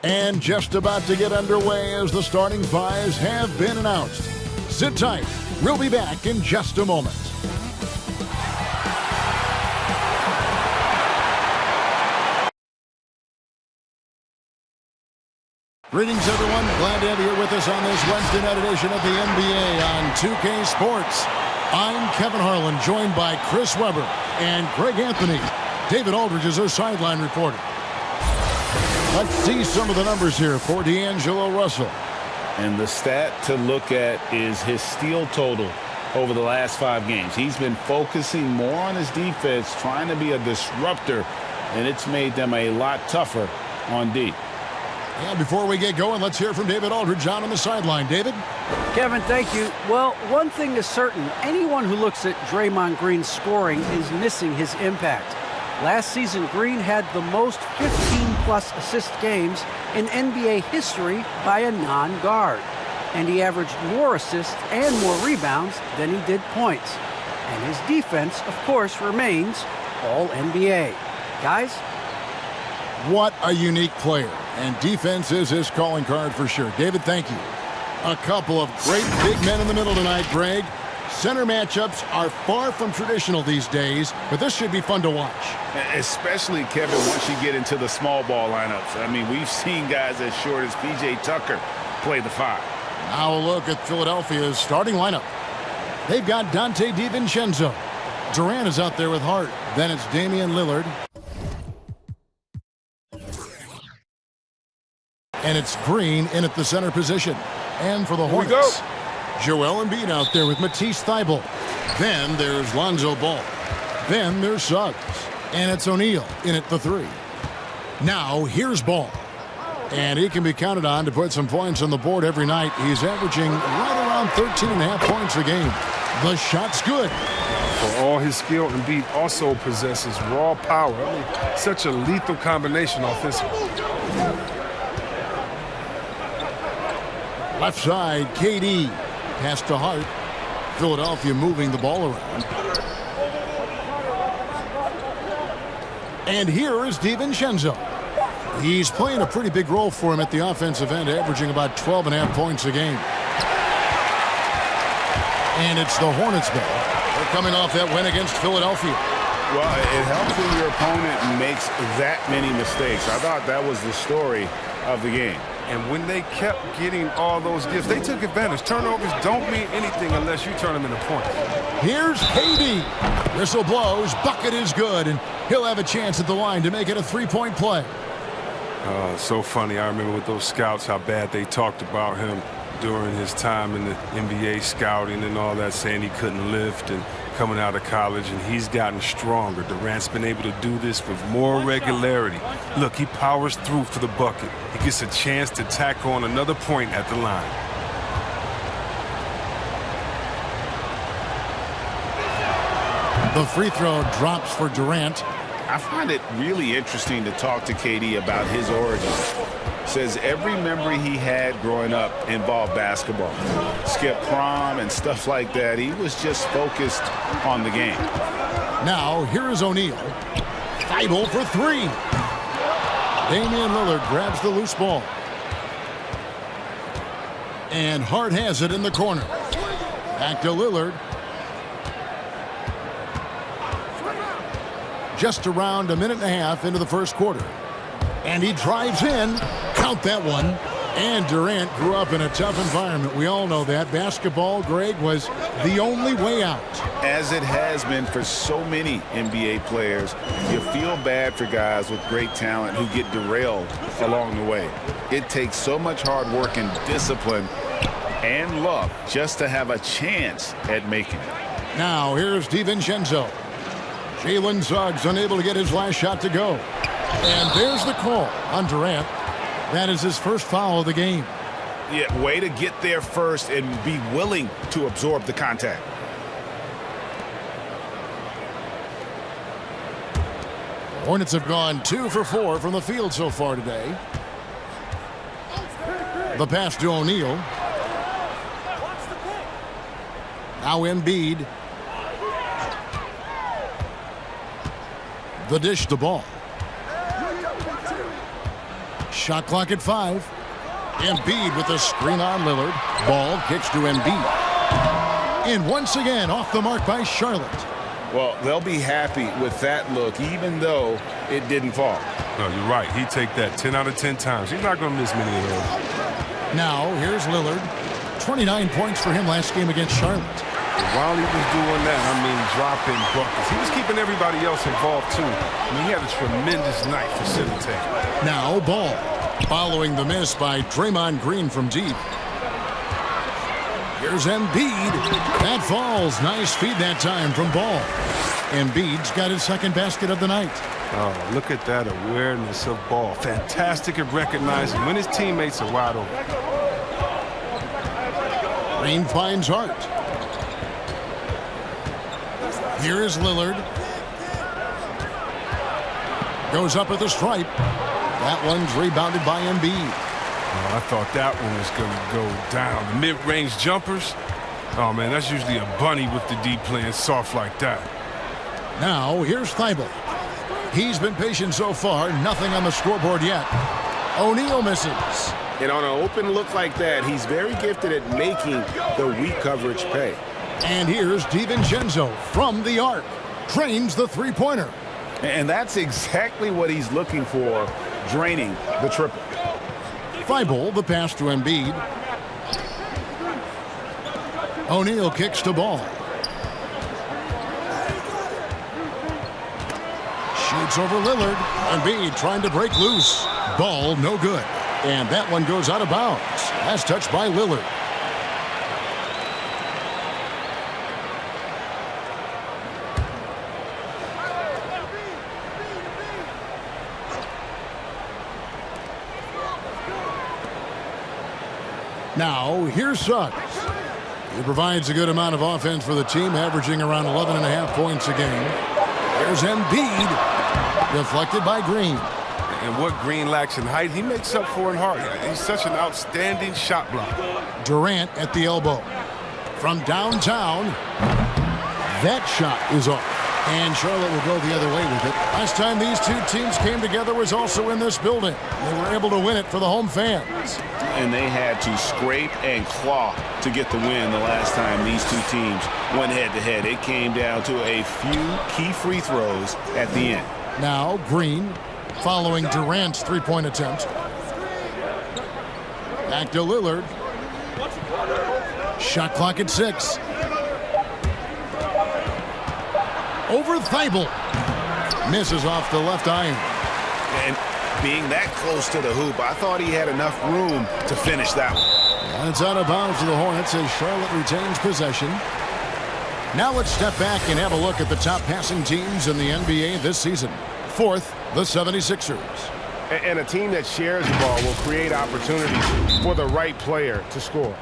And just about to get underway as the starting fives have been announced. Sit tight. We'll be back in just a moment. Greetings, everyone. Glad to have you here with us on this Wednesday night edition of the NBA on 2K Sports. I'm Kevin Harlan, joined by Chris Webber and Greg Anthony. David Aldridge is our sideline reporter. Let's see some of the numbers here for D'Angelo Russell. And the stat to look at is his steal total over the last 5 games. He's been focusing more on his defense, trying to be a disruptor, and it's made them a lot tougher on D. And before we get going, let's hear from David Aldridge on the sideline. David? Kevin, thank you. Well, one thing is certain. Anyone who looks at Draymond Green's scoring is missing his impact. Last season, Green had the most 15-plus assist games in NBA history by a non-guard. And he averaged more assists and more rebounds than he did points. And his defense, of course, remains all-NBA. Guys? What a unique player. And defense is his calling card for sure. David, thank you. A couple of great big men in the middle tonight, Greg. Center matchups are far from traditional these days, but this should be fun to watch. Especially, Kevin, once you get into the small ball lineups. I mean, we've seen guys as short as P.J. Tucker play the 5. Now a look at Philadelphia's starting lineup. They've got Dante DiVincenzo. Durant is out there with Hart. Then it's Damian Lillard. And it's Green in at the center position. And for the Hornets, Joelle Embiid out there with Matisse Thybulle. Then there's Lonzo Ball. Then there's Suggs. And it's O'Neal in at the 3. Now here's Ball. And he can be counted on to put some points on the board every night. He's averaging right around 13.5 points a game. The shot's good. For all his skill, Embiid also possesses raw power. I mean, such a lethal combination offensively. Left side, KD. Pass to Hart. Philadelphia moving the ball around. And here is DiVincenzo. He's playing a pretty big role for him at the offensive end, averaging about 12.5 points a game. And it's the Hornets ball. They're coming off that win against Philadelphia. Well, it helps when your opponent makes that many mistakes. I thought that was the story of the game. And when they kept getting all those gifts, they took advantage. Turnovers don't mean anything unless you turn them into points. Here's KD. Whistle blows. Bucket is good, and he'll have a chance at the line to make it a 3-point play. So funny. I remember with those scouts how bad they talked about him during his time in the NBA scouting and all that, saying he couldn't lift and coming out of college, and he's gotten stronger. Durant's been able to do this with more regularity. Look, he powers through for the bucket. He gets a chance to tack on another point at the line. The free throw drops for Durant. I find it really interesting to talk to KD about his origins. Says every memory he had growing up involved basketball. Skip prom and stuff like that. He was just focused on the game. Now, here is O'Neal. Thybulle for 3. Damian Lillard grabs the loose ball. And Hart has it in the corner. Back to Lillard. Just around a minute and a half into the first quarter. And he drives in. Count that one. And Durant grew up in a tough environment. We all know that. Basketball, Greg, was the only way out. As it has been for so many NBA players, you feel bad for guys with great talent who get derailed along the way. It takes so much hard work and discipline and luck just to have a chance at making it. Now, here's DiVincenzo. Jalen Suggs unable to get his last shot to go. And there's the call on Durant. That is his first foul of the game. Yeah, way to get there first and be willing to absorb the contact. Hornets have gone 2 for 4 from the field so far today. The pass to O'Neal. Now Embiid. The dish to Ball. Shot clock at 5. Embiid with the screen on Lillard. Ball kicks to Embiid. And once again, off the mark by Charlotte. Well, they'll be happy with that look, even though it didn't fall. No, you're right. He'd take that 10 out of 10 times. He's not going to miss many of those. Now, here's Lillard. 29 points for him last game against Charlotte. And while he was doing that, dropping buckets. He was keeping everybody else involved, too. He had a tremendous night facilitating. Now, Ball. Following the miss by Draymond Green from deep. Here's Embiid. That falls. Nice feed that time from Ball. Embiid's got his second basket of the night. Oh, look at that awareness of Ball. Fantastic at recognizing when his teammates are wide open. Green finds Hart. Here is Lillard. Goes up at the stripe. That one's rebounded by Embiid. Oh, I thought that one was going to go down. The mid-range jumpers. Oh, man, that's usually a bunny with the D playing soft like that. Now, here's Thibault. He's been patient so far. Nothing on the scoreboard yet. O'Neal misses. And on an open look like that, he's very gifted at making the weak coverage pay. And here's DiVincenzo from the arc. Drains the three-pointer. And that's exactly what he's looking for, draining the triple. Thibault, the pass to Embiid. O'Neal kicks to Ball. Shoots over Lillard. Embiid trying to break loose. Ball no good. And that one goes out of bounds. Last touch by Lillard. Now, here's Suggs. He provides a good amount of offense for the team, averaging around 11.5 points a game. There's Embiid, deflected by Green. And what Green lacks in height, he makes up for in height. He's such an outstanding shot blocker. Durant at the elbow. From downtown, that shot is off. And Charlotte will go the other way with it. Last time these two teams came together was also in this building. They were able to win it for the home fans. And they had to scrape and claw to get the win the last time these two teams went head-to-head. It came down to a few key free throws at the end. Now Green following Durant's three-point attempt. Back to Lillard. Shot clock at 6. Over Thibault. Misses off the left iron. And being that close to the hoop, I thought he had enough room to finish that one. And it's out of bounds to the Hornets as Charlotte retains possession. Now let's step back and have a look at the top passing teams in the NBA this season. Fourth, the 76ers. And a team that shares the ball will create opportunities for the right player to score.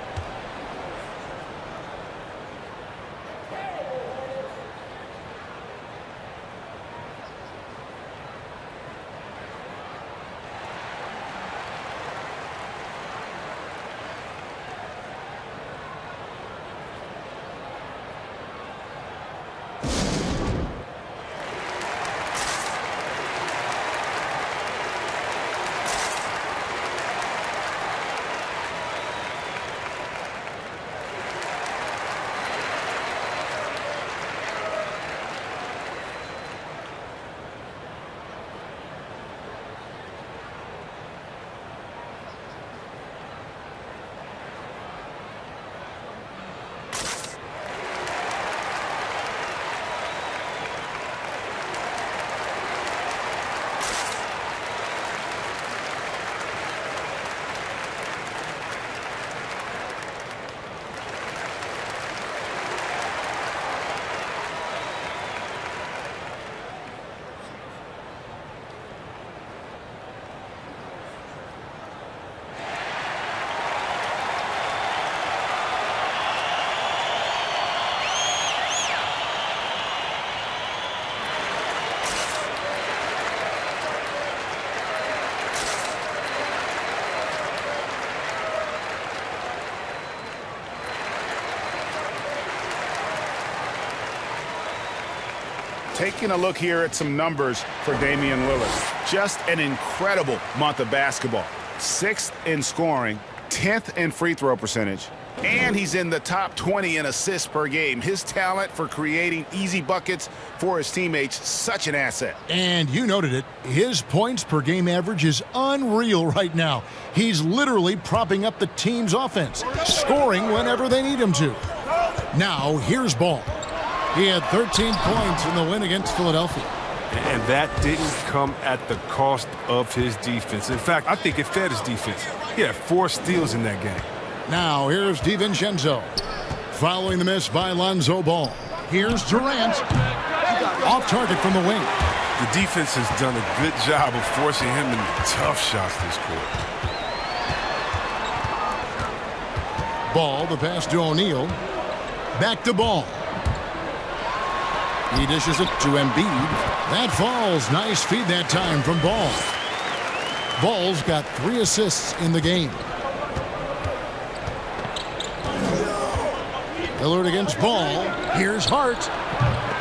Taking a look here at some numbers for Damian Lillard. Just an incredible month of basketball. 6th in scoring, 10th in free throw percentage, and he's in the top 20 in assists per game. His talent for creating easy buckets for his teammates, such an asset. And you noted it. His points per game average is unreal right now. He's literally propping up the team's offense, scoring whenever they need him to. Now, here's Ball. He had 13 points in the win against Philadelphia. And that didn't come at the cost of his defense. In fact, I think it fed his defense. He had 4 steals in that game. Now, here's DiVincenzo. Following the miss by Lonzo Ball. Here's Durant. Off target from the wing. The defense has done a good job of forcing him into tough shots this quarter. Ball, the pass to O'Neal. Back to Ball. He dishes it to Embiid. That falls. Nice feed that time from Ball. Ball's got 3 assists in the game. Lillard against Ball. Here's Hart.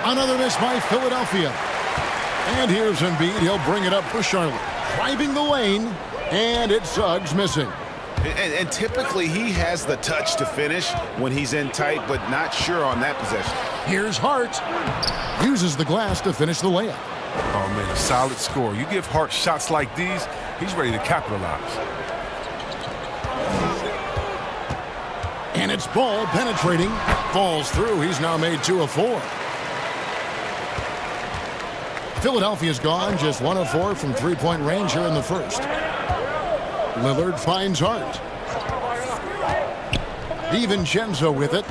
Another miss by Philadelphia. And here's Embiid. He'll bring it up for Charlotte. Driving the lane. And it's Suggs missing. And typically he has the touch to finish when he's in tight, but not sure on that possession. Here's Hart. Uses the glass to finish the layup. Oh, man, a solid score. You give Hart shots like these, he's ready to capitalize. And it's Ball penetrating. Falls through. He's now made 2 of 4. Philadelphia's gone just 1 of 4 from three-point range here in the first. Lillard finds Hart. DiVincenzo with it.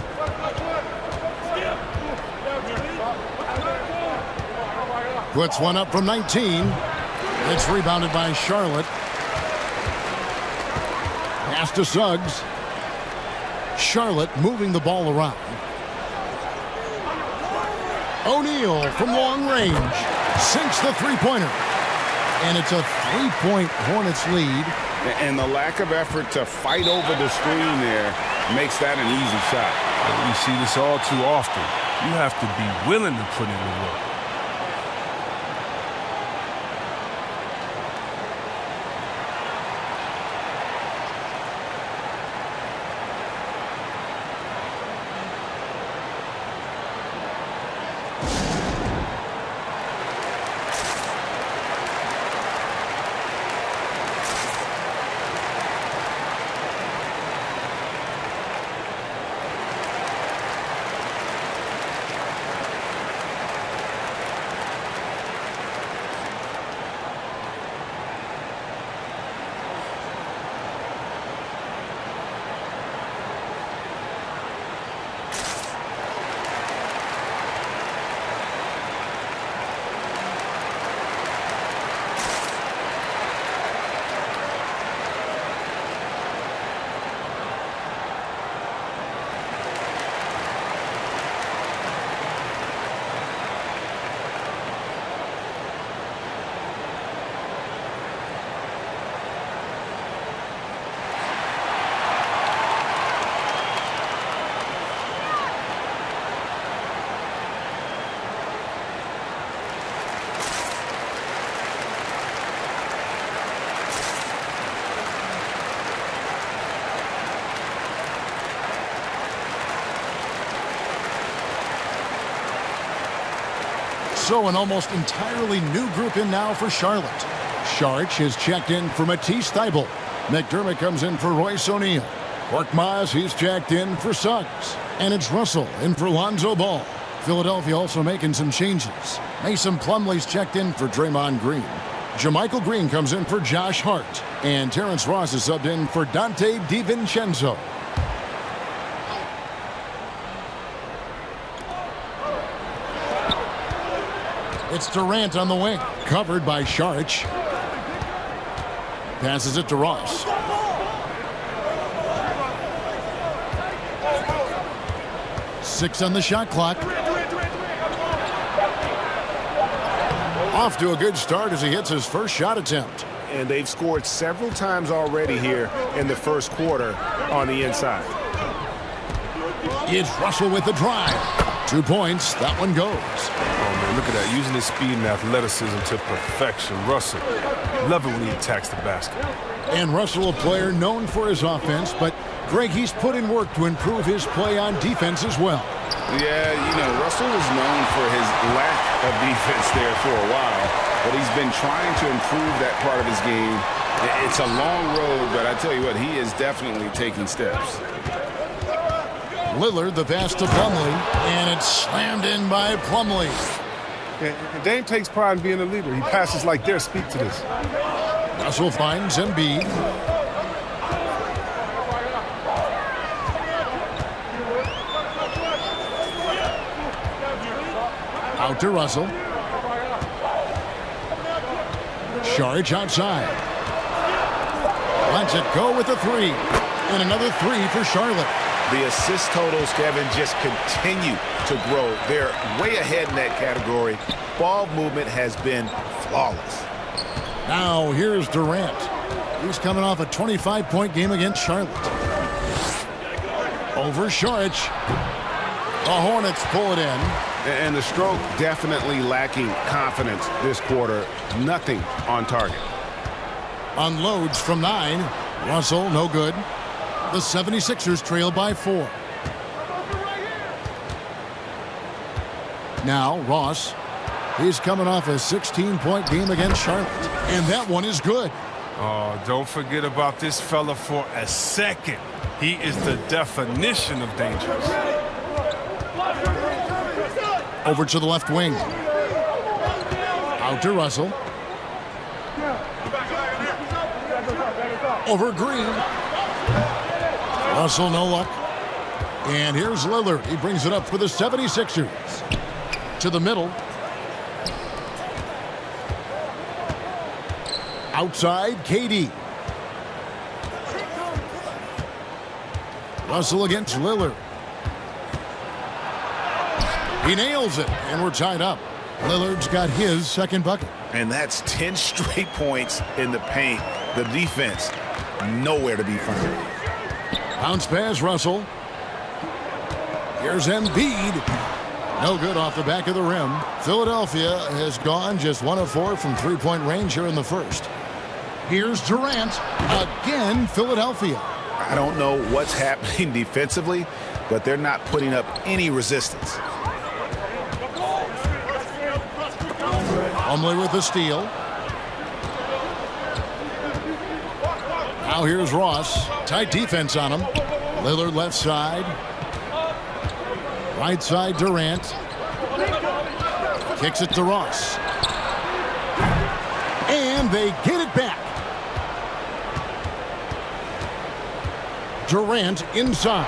Puts one up from 19. It's rebounded by Charlotte. Pass to Suggs. Charlotte moving the ball around. O'Neal from long range. Sinks the three-pointer. And it's a 3-point Hornets lead. And the lack of effort to fight over the screen there makes that an easy shot. We see this all too often. You have to be willing to put in the work. So an almost entirely new group in now for Charlotte. Saric has checked in for Matisse Thybulle. McDermott comes in for Royce O'Neal. Korkmaz, he's checked in for Suggs. And it's Russell in for Lonzo Ball. Philadelphia also making some changes. Mason Plumlee's checked in for Draymond Green. JaMychal Green comes in for Josh Hart. And Terrence Ross is subbed in for Dante DiVincenzo. It's Durant on the wing. Covered by Saric. Passes it to Ross. Six on the shot clock. Off to a good start as he hits his first shot attempt. And they've scored several times already here in the first quarter on the inside. It's Russell with the drive. 2 points. That one goes. Oh, man, look at that. Using his speed and athleticism to perfection. Russell, love it when he attacks the basket. And Russell, a player known for his offense, but Greg, he's put in work to improve his play on defense as well. Yeah, Russell was known for his lack of defense there for a while, but he's been trying to improve that part of his game. It's a long road, but I tell you what, he is definitely taking steps. Lillard, the pass to Plumlee, and it's slammed in by Plumlee. And Dame takes pride in being a leader. He passes like this. Speak to this. Russell finds Embiid. Out to Russell. Saric outside. Lets it go with a three. And another three for Charlotte. The assist totals, Kevin, just continue to grow. They're way ahead in that category. Ball movement has been flawless. Now here's Durant. He's coming off a 25-point game against Charlotte. Over Saric. The Hornets pull it in. And the stroke definitely lacking confidence this quarter. Nothing on target. Unloads from 9. Russell, no good. The 76ers trail by 4. Now Ross. He's coming off a 16-point game against Charlotte. And that one is good. Oh, don't forget about this fella for a second. He is the definition of dangerous. Over to the left wing. Out to Russell. Over Green. Russell, no luck. And here's Lillard. He brings it up for the 76ers. To the middle. Outside, KD. Russell against Lillard. He nails it, and we're tied up. Lillard's got his second bucket. And that's 10 straight points in the paint. The defense, nowhere to be found. Bounce pass, Russell. Here's Embiid. No good off the back of the rim. Philadelphia has gone just 1 of 4 from three-point range here in the first. Here's Durant. Again, Philadelphia. I don't know what's happening defensively, but they're not putting up any resistance. Plumlee with the steal. Now here's Ross. Tight defense on him. Lillard left side. Right side Durant. Kicks it to Ross. And they get it back. Durant inside.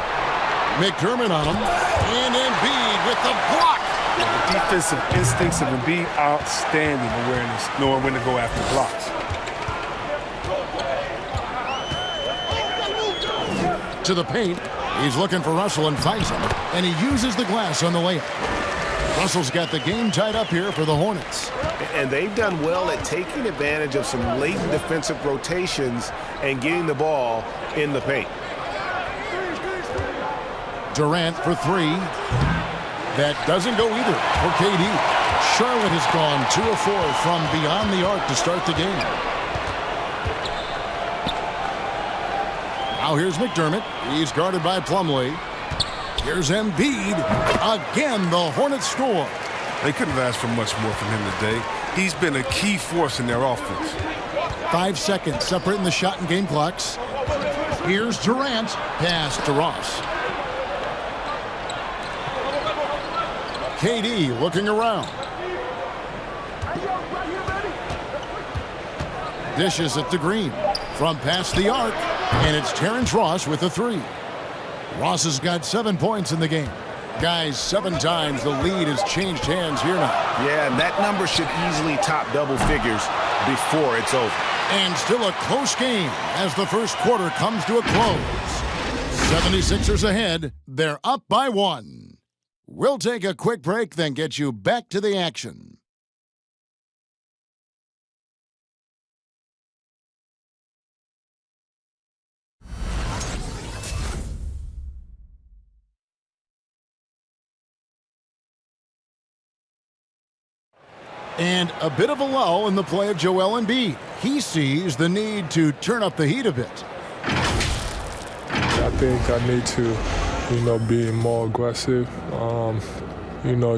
McDermott on him. And Embiid with the block. The defensive instincts of Embiid, outstanding awareness, knowing when to go after blocks. To the paint. He's looking for Russell and finds him. And he uses the glass on the layup. Russell's got the game tied up here for the Hornets. And they've done well at taking advantage of some latent defensive rotations and getting the ball in the paint. Durant for 3. That doesn't go either for KD. Charlotte has gone 2 of 4 from beyond the arc to start the game. Now here's McDermott. He's guarded by Plumlee. Here's Embiid. Again, the Hornets score. They couldn't have asked for much more from him today. He's been a key force in their offense. 5 seconds separating the shot and game clocks. Here's Durant. Pass to Ross. KD looking around. Dishes it to Green. From past the arc. And it's Terrence Ross with a 3. Ross has got 7 points in the game. Guys, 7 times the lead has changed hands here now. Yeah, and that number should easily top double figures before it's over. And still a close game as the first quarter comes to a close. 76ers ahead. They're up by 1. We'll take a quick break, then get you back to the action. And a bit of a lull in the play of Joelle Embiid. He sees the need to turn up the heat a bit. I think I need to, be more aggressive.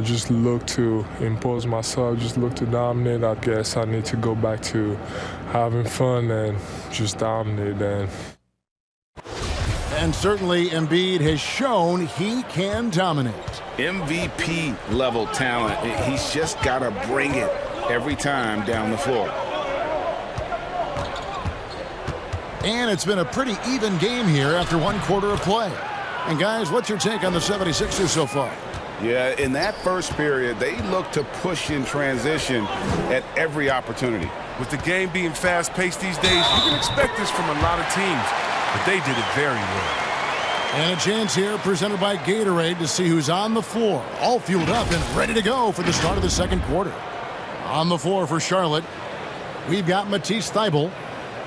Just look to impose myself, just look to dominate. I guess I need to go back to having fun and just dominate. And certainly Embiid has shown he can dominate. MVP level talent. He's just got to bring it every time down the floor. And it's been a pretty even game here after one quarter of play. And guys, what's your take on the 76ers so far? Yeah, in that first period, they looked to push in transition at every opportunity. With the game being fast-paced these days, you can expect this from a lot of teams, but they did it very well. And a chance here presented by Gatorade to see who's on the floor, all fueled up and ready to go for the start of the second quarter. On the floor for Charlotte, we've got Matisse Thybulle.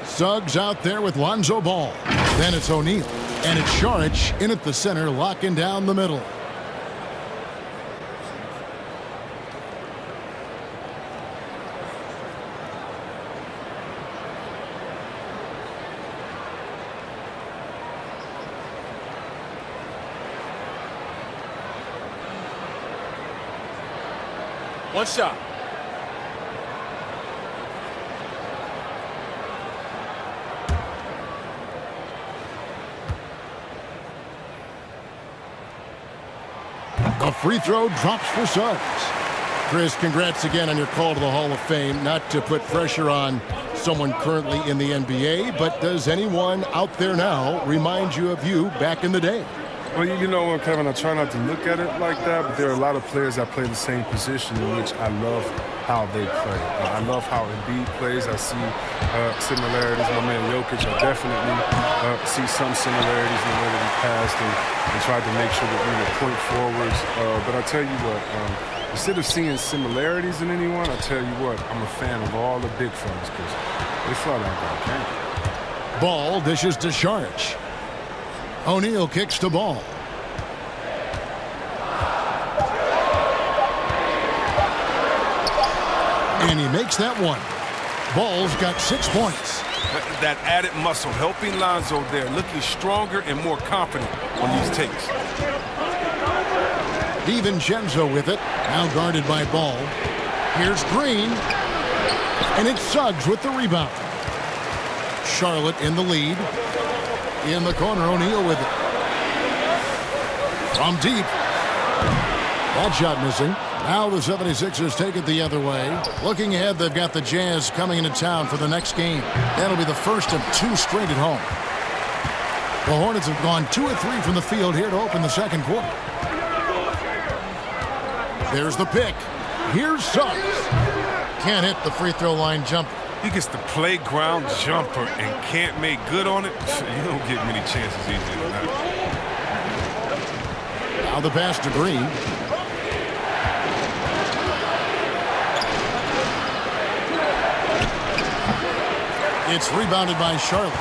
Suggs out there with Lonzo Ball. Then it's O'Neal. And it's Saric in at the center, locking down the middle. One shot. A free throw drops for Suggs. Chris, congrats again on your call to the Hall of Fame. Not to put pressure on someone currently in the NBA, but does anyone out there now remind you of you back in the day? Well, Kevin, I try not to look at it like that, but there are a lot of players that play the same position in which I love how they play. I love how Embiid plays. I see similarities. My man Jokic, I definitely see some similarities in the way that he passed and tried to make sure that we were point forwards. But I tell you what, instead of seeing similarities in anyone, I tell you what, I'm a fan of all the big fellas because they flat out got game. Ball dishes to Saric. O'Neal kicks to Ball. And he makes that one. Ball's got 6 points. That added muscle helping Lonzo there, looking stronger and more confident on these takes. DiVincenzo with it, now guarded by Ball. Here's Green, and it's Suggs with the rebound. Charlotte in the lead. In the corner, O'Neal with it. From deep. That shot missing. Now the 76ers take it the other way. Looking ahead, they've got the Jazz coming into town for the next game. That'll be the first of 2 straight at home. The Hornets have gone 2 of 3 from the field here to open the second quarter. There's the pick. Here's Suggs. Can't hit the free throw line jumper. He gets the playground jumper and can't make good on it. You don't get many chances easier than that. Now the pass to Green. It's rebounded by Charlotte.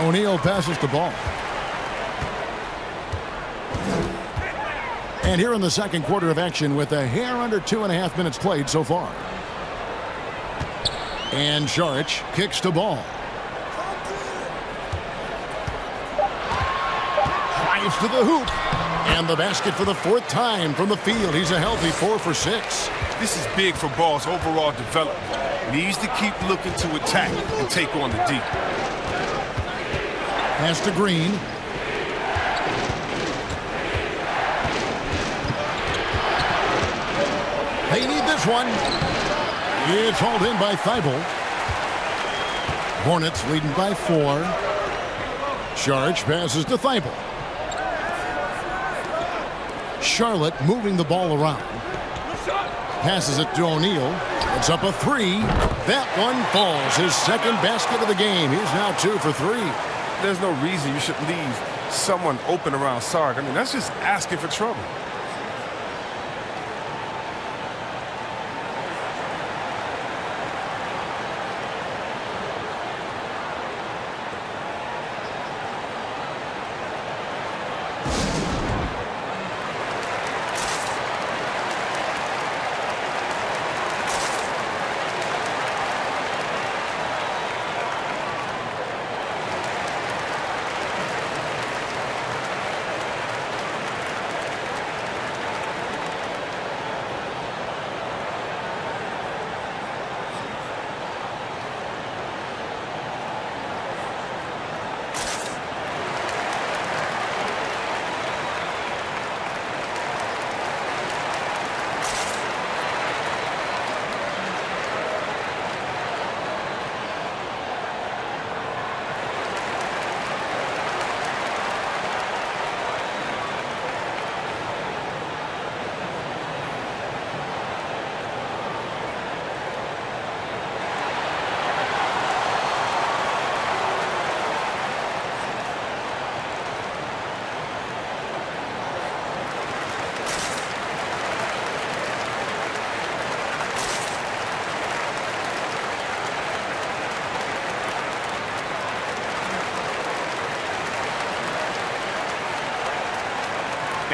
O'Neal passes the ball. And here in the second quarter of action with a hair under 2.5 minutes played so far. And Saric kicks to Ball. Drives to the hoop. And the basket for the 4th time from the field. He's a healthy 4 for 6. This is big for Ball's overall development. Needs to keep looking to attack and take on the deep. Pass to Green. They need this one. It's hauled in by Thybulle. Hornets leading by 4. Saric passes to Thybulle. Charlotte moving the ball around. Passes it to O'Neal. It's up a 3. That one falls. His second basket of the game. He's now 2 for 3. There's no reason you should leave someone open around Sark. I mean, that's just asking for trouble.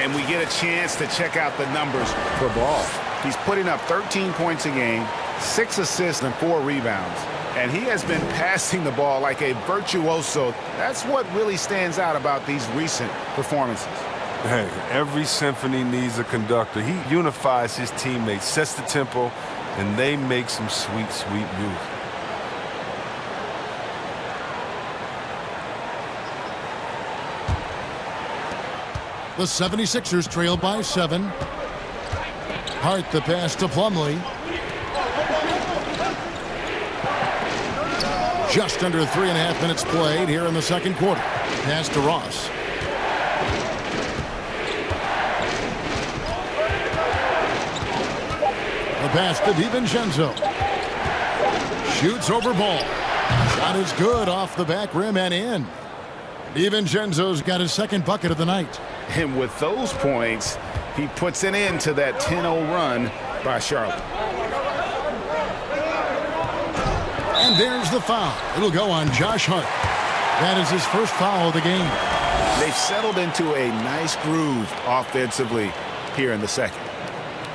And we get a chance to check out the numbers for Ball. He's putting up 13 points a game, 6 assists, and 4 rebounds. And he has been passing the ball like a virtuoso. That's what really stands out about these recent performances. Hey, every symphony needs a conductor. He unifies his teammates, sets the tempo, and they make some sweet, sweet music. The 76ers trail by 7. Hart the pass to Plumlee. Just under 3.5 minutes played here in the second quarter. Pass to Ross. The pass to DiVincenzo. Shoots over Ball. Shot is good off the back rim and in. DiVincenzo's got his second bucket of the night. And with those points, he puts an end to that 10-0 run by Charlotte. And there's the foul. It'll go on Josh Hart. That is his first foul of the game. They've settled into a nice groove offensively here in the second.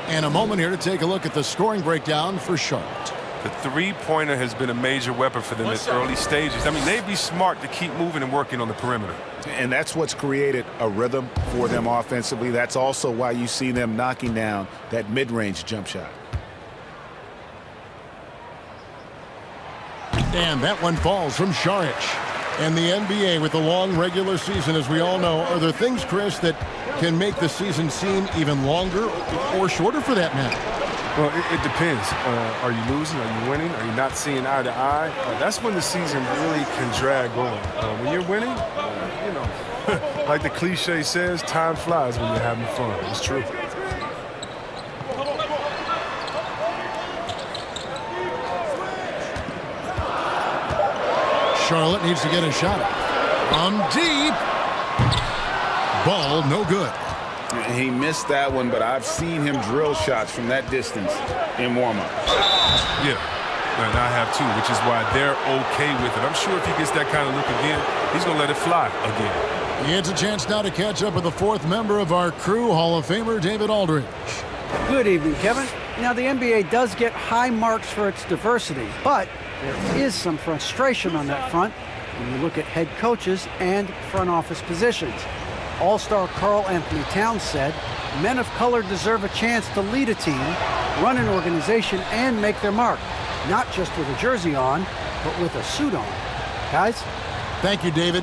And a moment here to take a look at the scoring breakdown for Charlotte. The three-pointer has been a major weapon for them at early stages. I mean, they'd be smart to keep moving and working on the perimeter. And that's what's created a rhythm for them offensively. That's also why you see them knocking down that mid-range jump shot. And that one falls from Šarić. And the NBA with the long regular season, as we all know, are there things, Chris, that can make the season seem even longer or shorter for that matter? Well, it depends. Are you losing? Are you winning? Are you not seeing eye to eye? That's when the season really can drag on. When you're winning, you know, like the cliche says, time flies when you're having fun. It's true. Charlotte needs to get a shot from deep. Ball no good. He missed that one, but I've seen him drill shots from that distance in warm-up. Yeah, and I have too, which is why they're okay with it. I'm sure if he gets that kind of look again, he's going to let it fly again. He gets a chance now to catch up with the fourth member of our crew, Hall of Famer David Aldridge. Good evening, Kevin. Now, the NBA does get high marks for its diversity, but there is some frustration on that front when you look at head coaches and front office positions. All-star Karl Anthony Towns said, men of color deserve a chance to lead a team, run an organization, and make their mark, not just with a jersey on, but with a suit on. Guys? Thank you, David.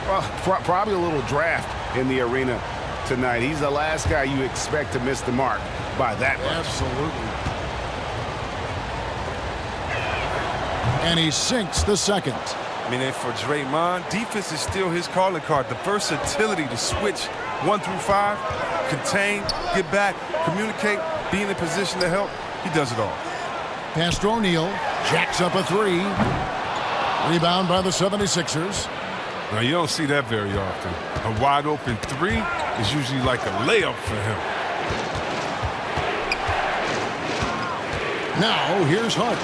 Well, probably a little draft in the arena tonight. He's the last guy you expect to miss the mark by that much. Absolutely. And he sinks the second. I mean, and for Draymond, defense is still his calling card. The versatility to switch 1 through 5, contain, get back, communicate, be in a position to help. He does it all. Pass to O'Neal. Jacks up a three. Rebound by the 76ers. Now, you don't see that very often. A wide open three is usually like a layup for him. Now, here's Hart.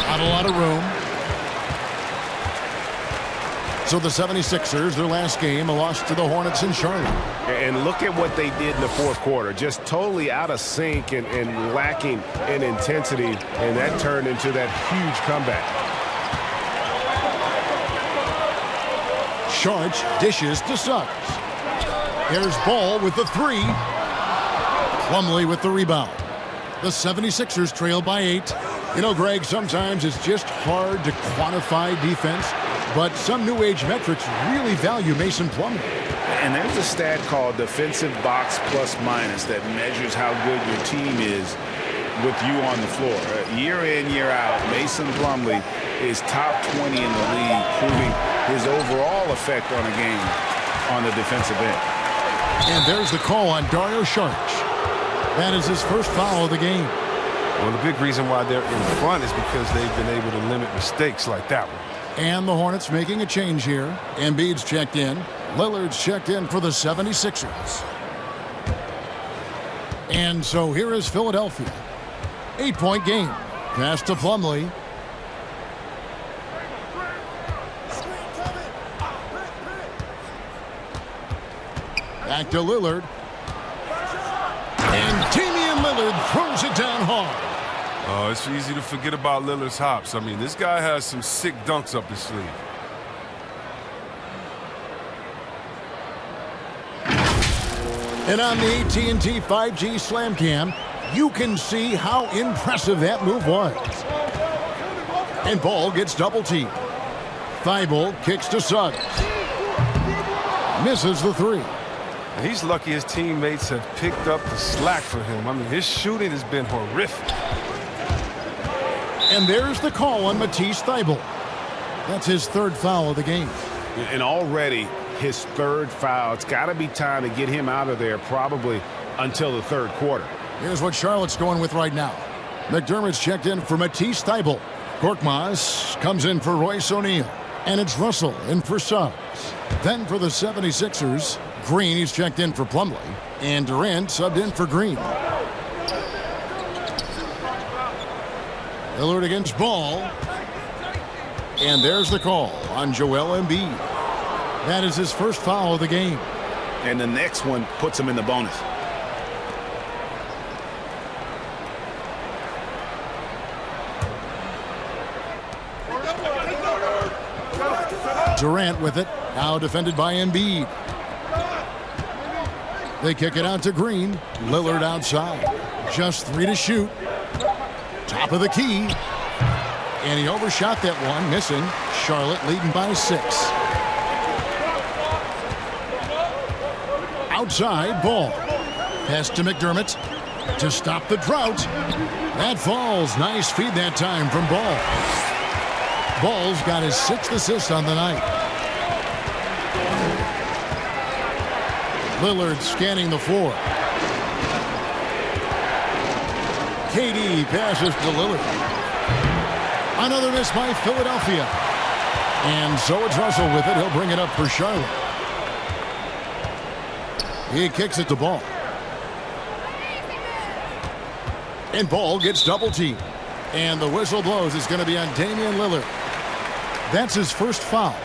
Not a lot of room. So the 76ers, their last game, a loss to the Hornets in Charlotte. And look at what they did in the fourth quarter. Just totally out of sync and lacking in intensity. And that turned into that huge comeback. Šarić dishes to Suggs. Here's Ball with the three. Plumlee with the rebound. The 76ers trail by 8. You know, Greg, sometimes it's just hard to quantify defense. But some new age metrics really value Mason Plumlee. And there's a stat called defensive box plus minus that measures how good your team is with you on the floor. Year in, year out, Mason Plumlee is top 20 in the league, proving his overall effect on a game on the defensive end. And there's the call on Dario Šarić. That is his first foul of the game. Well, the big reason why they're in front is because they've been able to limit mistakes like that one. And the Hornets making a change here. Embiid's checked in. Lillard's checked in for the 76ers. And so here is Philadelphia. 8-point game. Pass to Plumlee. Back to Lillard. it's easy to forget about Lillard's hops. I mean, this guy has some sick dunks up his sleeve. And on the AT&T 5G Slam Cam, you can see how impressive that move was. And ball gets double-teamed. Thibault kicks to Suggs. Misses the three. And he's lucky his teammates have picked up the slack for him. I mean, his shooting has been horrific. And there's the call on Matisse Thybulle. That's his third foul of the game. And already his third foul. It's got to be time to get him out of there probably until the third quarter. Here's what Charlotte's going with right now. McDermott's checked in for Matisse Thybulle. Korkmaz comes in for Royce O'Neal. And it's Russell in for Suggs. Then for the 76ers, Green, he's checked in for Plumlee. And Durant subbed in for Green. Lillard against Ball. And there's the call on Joelle Embiid. That is his first foul of the game. And the next one puts him in the bonus. Durant with it, now defended by Embiid. They kick it out to Green. Lillard outside. Just 3 to shoot. Top of the key. And he overshot that one, missing. Charlotte leading by 6. Outside, Ball. Pass to McDermott to stop the drought. That falls. Nice feed that time from Ball. Ball's got his 6th assist on the night. Lillard scanning the floor. KD passes to Lillard. Another miss by Philadelphia. And so it's Russell with it. He'll bring it up for Charlotte. He kicks it to Ball. And Ball gets double-teamed. And the whistle blows. It's going to be on Damian Lillard. That's his first foul.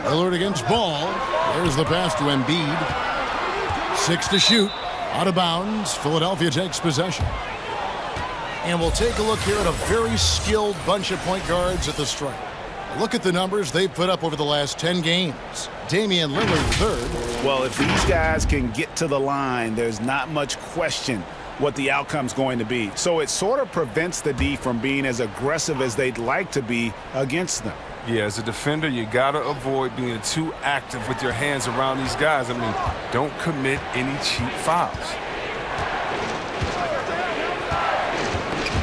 Lillard against Ball. There's the pass to Embiid. 6 to shoot. Out of bounds. Philadelphia takes possession. And we'll take a look here at a very skilled bunch of point guards at the stripe. Look at the numbers they've put up over the last 10 games. Damian Lillard third. Well, if these guys can get to the line, there's not much question what the outcome's going to be. So it sort of prevents the D from being as aggressive as they'd like to be against them. Yeah, as a defender, you got to avoid being too active with your hands around these guys. I mean, don't commit any cheap fouls.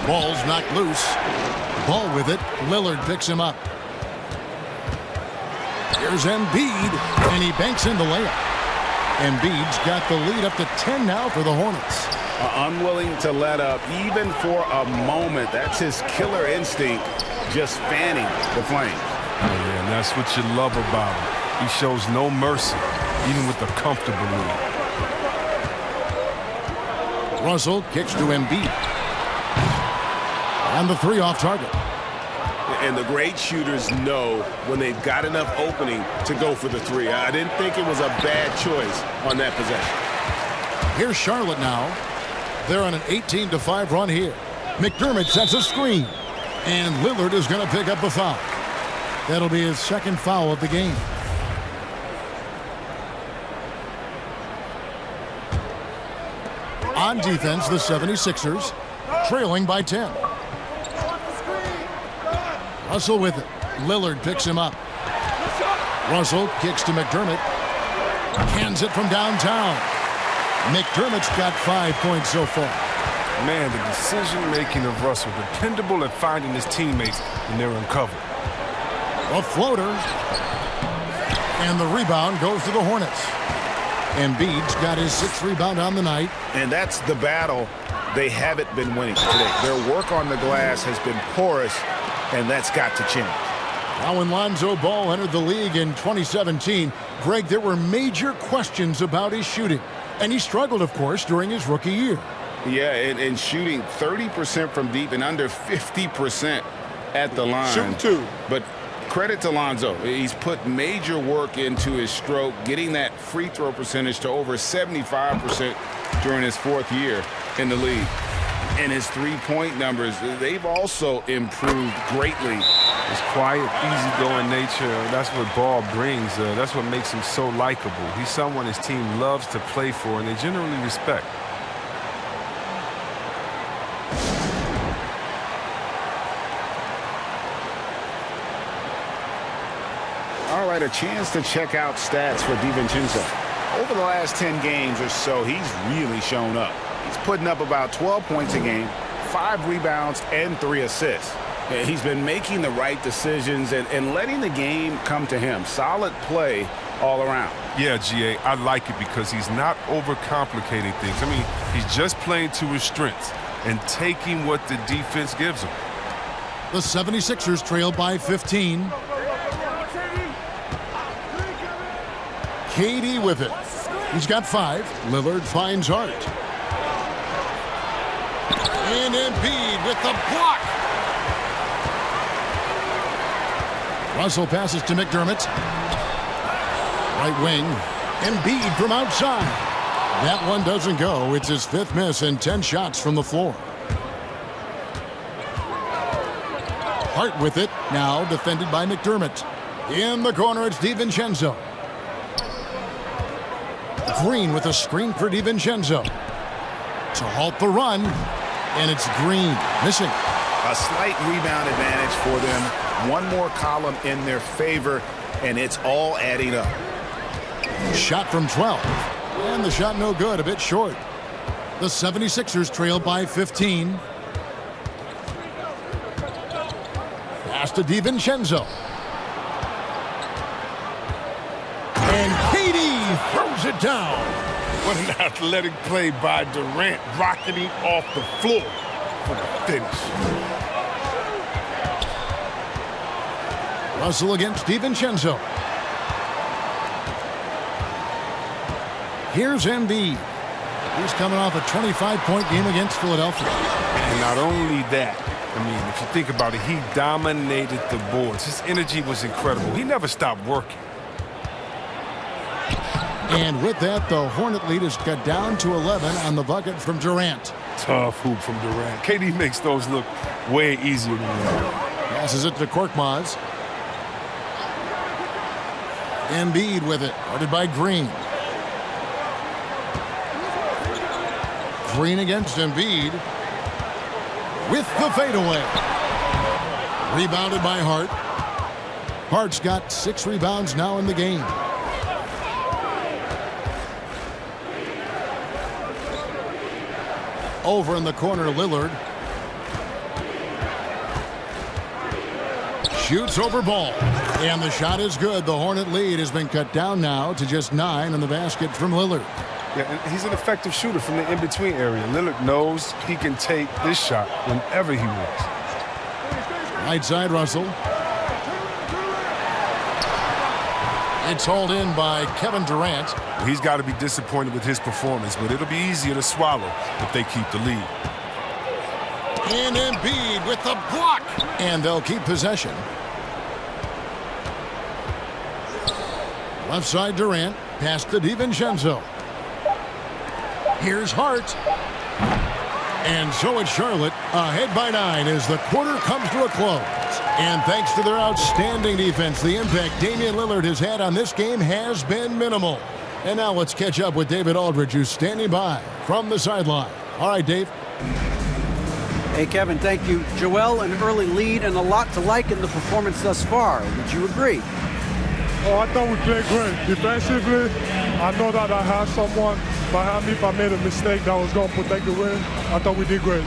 Ball's knocked loose. Ball with it. Lillard picks him up. Here's Embiid, and he banks in the layup. Embiid's got the lead up to 10 now for the Hornets. Unwilling to let up even for a moment. That's his killer instinct, just fanning the flames. Oh, yeah, and that's what you love about him. He shows no mercy, even with a comfortable lead. Russell kicks to Embiid. And the 3 off target. And the great shooters know when they've got enough opening to go for the 3. I didn't think it was a bad choice on that possession. Here's Charlotte now. They're on an 18-5 run here. McDermott sets a screen. And Lillard is going to pick up the foul. That'll be his second foul of the game. On defense, the 76ers trailing by 10. Russell with it. Lillard picks him up. Russell kicks to McDermott. Hands it from downtown. McDermott's got 5 points so far. Man, the decision-making of Russell, dependable at finding his teammates when they're in cover. A floater. And the rebound goes to the Hornets. Embiid's got his 6th rebound on the night. And that's the battle they haven't been winning today. Their work on the glass has been porous, and that's got to change. Now when Lonzo Ball entered the league in 2017, Greg, there were major questions about his shooting. And he struggled, of course, during his rookie year. Yeah, and shooting 30% from deep and under 50% at the line. Shooting 2. But Credit to Lonzo. He's put major work into his stroke, getting that free throw percentage to over 75% during his 4th year in the league. And his three-point numbers, they've also improved greatly. His quiet, easygoing nature, that's what Ball brings. That's what makes him so likable. He's someone his team loves to play for, and they generally respect. All right, a chance to check out stats for DiVincenzo. Over the last 10 games or so, he's really shown up. He's putting up about 12 points a game, 5 rebounds, and 3 assists. He's been making the right decisions and letting the game come to him. Solid play all around. Yeah, GA, I like it because he's not overcomplicating things. I mean, he's just playing to his strengths and taking what the defense gives him. The 76ers trail by 15. KD with it. He's got 5. Lillard finds Hart. And Embiid with the block. Russell passes to McDermott. Right wing. Embiid from outside. That one doesn't go. It's his 5th miss and 10 shots from the floor. Hart with it. Now defended by McDermott. In the corner, it's DiVincenzo. Green with a screen for DiVincenzo. To halt the run. And it's Green missing. A slight rebound advantage for them. One more column in their favor, and it's all adding up. Shot from 12. And the shot no good, a bit short. The 76ers trail by 15. Pass to DiVincenzo. And KD throws it down. What an athletic play by Durant, rocketing off the floor for the finish. Russell against DiVincenzo. Here's Embiid. He's coming off a 25-point game against Philadelphia. And not only that, I mean, if you think about it, he dominated the boards. His energy was incredible. He never stopped working. And with that, the Hornet lead is cut down to 11 on the bucket from Durant. Tough hoop from Durant. KD makes those look way easier than that. Passes it to Korkmaz. Embiid with it, guarded by Green. Green against Embiid. With the fadeaway. Rebounded by Hart. Hart's got 6 rebounds now in the game. Over in the corner, Lillard. Shoots over Ball. And the shot is good. The Hornet lead has been cut down now to just 9 in the basket from Lillard. Yeah, and he's an effective shooter from the in-between area. Lillard knows he can take this shot whenever he wants. Right side, Russell. It's hauled in by Kevin Durant. He's got to be disappointed with his performance, but it'll be easier to swallow if they keep the lead. And Embiid with the block. And they'll keep possession. Left side, Durant. Pass to DiVincenzo. Here's Hart. And so it's Charlotte ahead by 9 as the quarter comes to a close. And thanks to their outstanding defense, the impact Damian Lillard has had on this game has been minimal. And now let's catch up with David Aldridge, who's standing by from the sideline. All right, Dave. Hey, Kevin, thank you. Joelle, an early lead and a lot to like in the performance thus far. Would you agree? Oh, I thought we played great. Defensively, I know that I had someone behind me if I made a mistake that was going to protect the rim. I thought we did great.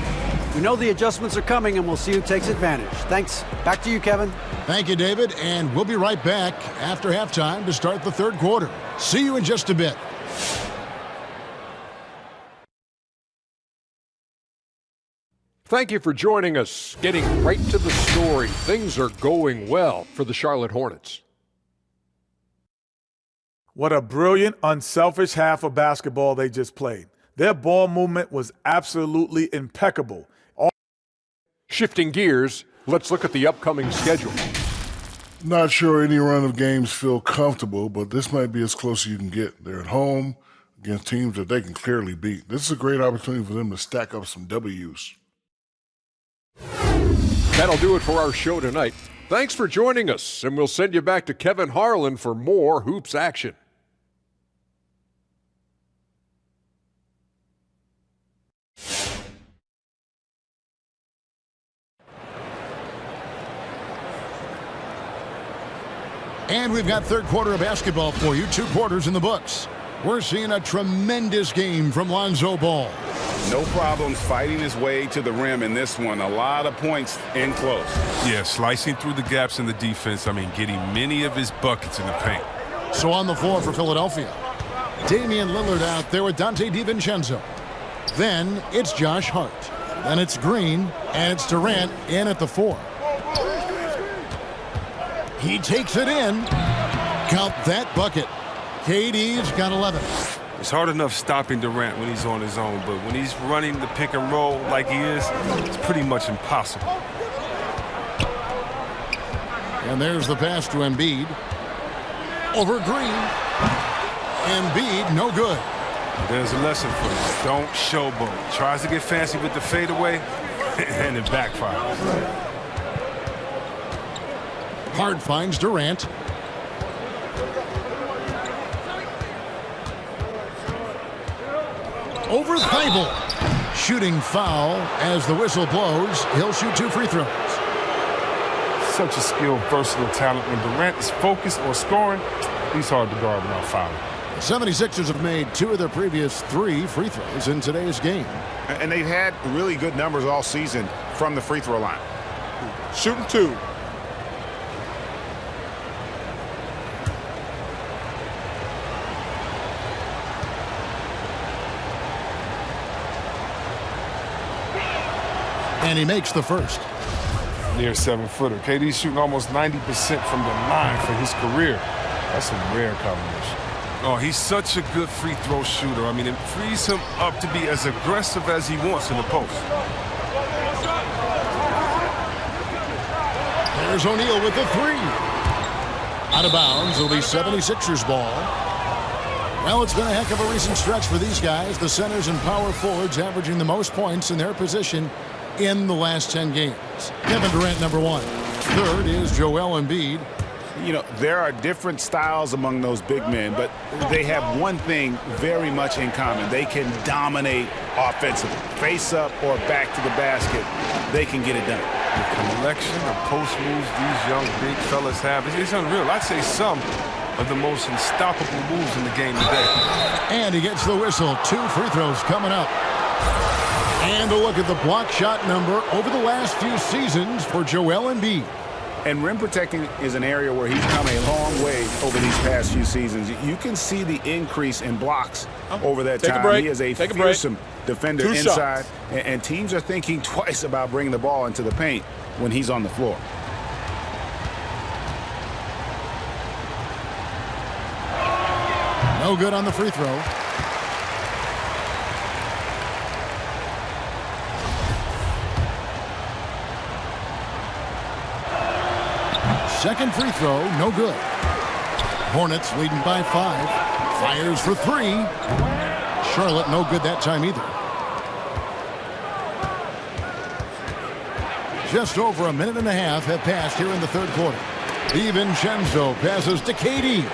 We know the adjustments are coming, and we'll see who takes advantage. Thanks. Back to you, Kevin. Thank you, David. And we'll be right back after halftime to start the third quarter. See you in just a bit. Thank you for joining us. Getting right to the story, things are going well for the Charlotte Hornets. What a brilliant, unselfish half of basketball they just played. Their ball movement was absolutely impeccable. Shifting gears, let's look at the upcoming schedule. Not sure any run of games feel comfortable, but this might be as close as you can get. They're at home against teams that they can clearly beat. This is a great opportunity for them to stack up some W's. That'll do it for our show tonight. Thanks for joining us, and we'll send you back to Kevin Harlan for more hoops action. And we've got third quarter of basketball for you. 2 quarters in the books. We're seeing a tremendous game from Lonzo Ball. No problems fighting his way to the rim in this one. A lot of points in close. Yeah, slicing through the gaps in the defense. I mean, getting many of his buckets in the paint. So on the floor for Philadelphia, Damian Lillard out there with Dante DiVincenzo. Then it's Josh Hart. Then it's Green, and it's Durant in at the 4. He takes it in. Count that bucket. KD's got 11. It's hard enough stopping Durant when he's on his own, but when he's running the pick and roll like he is, it's pretty much impossible. And there's the pass to Embiid. Over Green. Embiid, no good. There's a lesson for him. Don't showboat. Tries to get fancy with the fadeaway, and it backfires. Hart finds Durant. Over Thibault. Shooting foul as the whistle blows. He'll shoot 2 free throws. Such a skilled, versatile talent. When Durant is focused or scoring, he's hard to guard without fouling. The 76ers have made 2 of their previous 3 free throws in today's game. And they've had really good numbers all season from the free throw line. Shooting 2. And he makes the first. Near 7-footer. KD's shooting almost 90% from the line for his career. That's a rare combination. Oh, he's such a good free throw shooter. I mean, it frees him up to be as aggressive as he wants in the post. There's O'Neal with the 3. Out of bounds. It'll be 76ers ball. Well, it's been a heck of a recent stretch for these guys. The centers and power forwards averaging the most points in their position in the last 10 games. Kevin Durant, number 1. Third is Joelle Embiid. You know, there are different styles among those big men, but they have one thing very much in common. They can dominate offensively. Face up or back to the basket, they can get it done. The collection of post moves these young big fellas have, it's unreal. I'd say some of the most unstoppable moves in the game today. And he gets the whistle. 2 free throws coming up. And a look at the block shot number over the last few seasons for Joelle Embiid. And rim protecting is an area where he's come a long way over these past few seasons. You can see the increase in blocks over that time. He is a fearsome defender inside, and teams are thinking twice about bringing the ball into the paint when he's on the floor. No good on the free throw. Second free throw, no good. Hornets leading by 5. Fires for 3. Charlotte no good that time either. Just over a minute and a half have passed here in the third quarter. DiVincenzo passes to KD.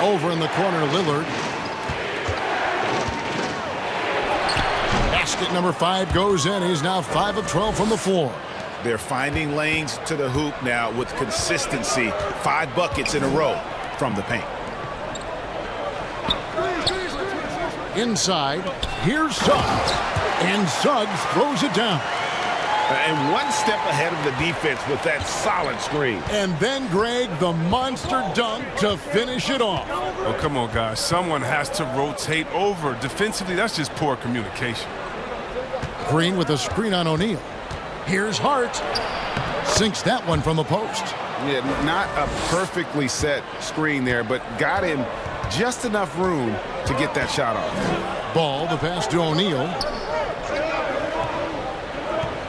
Over in the corner, Lillard. Basket number 5 goes in. He's now 5 of 12 from the floor. They're finding lanes to the hoop now with consistency. 5 buckets in a row from the paint. Inside, here's Suggs. And Suggs throws it down. And one step ahead of the defense with that solid screen. And then, Greg, the monster dunk to finish it off. Oh, come on, guys. Someone has to rotate over. Defensively, that's just poor communication. Green with a screen on O'Neal. Here's Hart. Sinks that one from the post. Yeah, not a perfectly set screen there, but got him just enough room to get that shot off. Ball, the pass to O'Neal.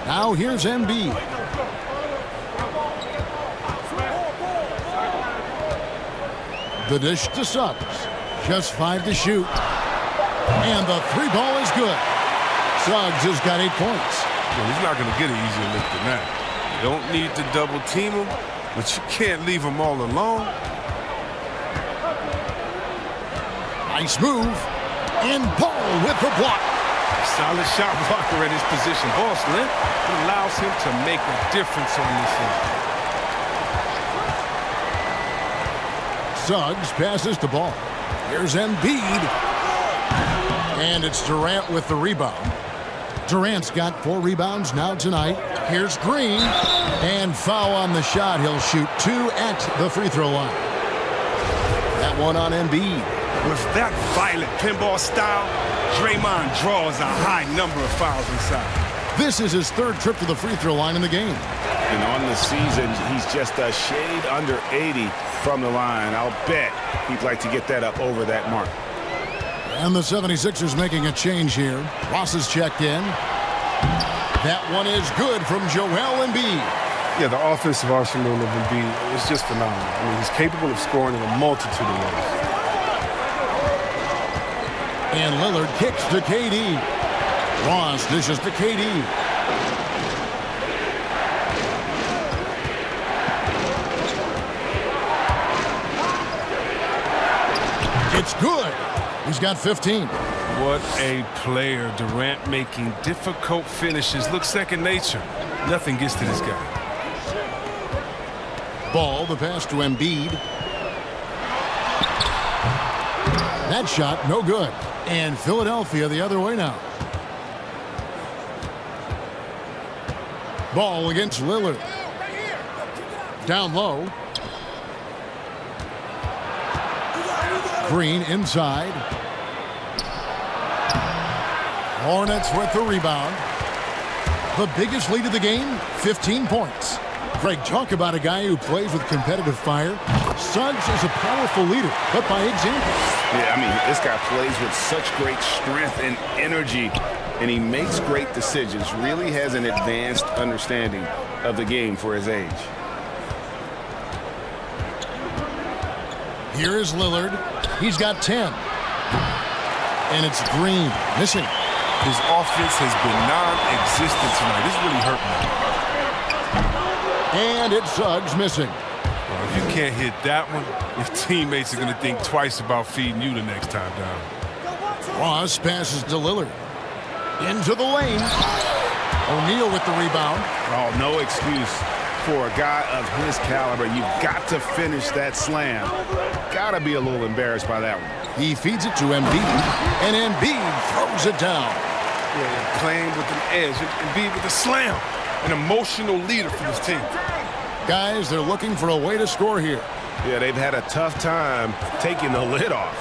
Now here's Embiid. The dish to Suggs. Just 5 to shoot. And the 3 ball is good. Suggs has got 8 points. Well, he's not going to get an easier look than that. You don't need to double team him, but you can't leave him all alone. Nice move. And Ball with the block. Solid shot blocker at his position. Ball slim. It allows him to make a difference on this end. Suggs passes the ball. Here's Embiid. And it's Durant with the rebound. Durant's got 4 rebounds now tonight. Here's Green. And foul on the shot. He'll shoot 2 at the free throw line. That one on Embiid. With that violent pinball style, Draymond draws a high number of fouls inside. This is his 3rd trip to the free throw line in the game. And on the season, he's just a shade under 80 from the line. I'll bet he'd like to get that up over that mark. And the 76ers making a change here. Ross is checked in. That one is good from Joelle Embiid. Yeah, the offensive arsenal of Embiid is just phenomenal. I mean, he's capable of scoring in a multitude of ways. And Lillard kicks to KD. Ross dishes to KD. It's good. He's got 15. What a player. Durant making difficult finishes look second nature. Nothing gets to this guy. Ball, the pass to Embiid. That shot, no good. And Philadelphia the other way now. Ball against Lillard. Down low. Green inside. Hornets with the rebound. The biggest lead of the game, 15 points. Greg, talk about a guy who plays with competitive fire. Suggs is a powerful leader, but by example. Yeah, I mean, this guy plays with such great strength and energy, and he makes great decisions. Really has an advanced understanding of the game for his age. Here is Lillard. He's got 10. And it's Green missing. His offense has been non-existent tonight. This really hurt me. And it's Suggs missing. Well, if you can't hit that one, your teammates are going to think twice about feeding you the next time down. Ross passes to Lillard. Into the lane. O'Neal with the rebound. Oh, no excuse for a guy of his caliber. You've got to finish that slam. Got to be a little embarrassed by that one. He feeds it to Embiid, and Embiid throws it down. Yeah, playing with an edge. Embiid with a slam. An emotional leader for this team. Guys, they're looking for a way to score here. Yeah, they've had a tough time taking the lid off.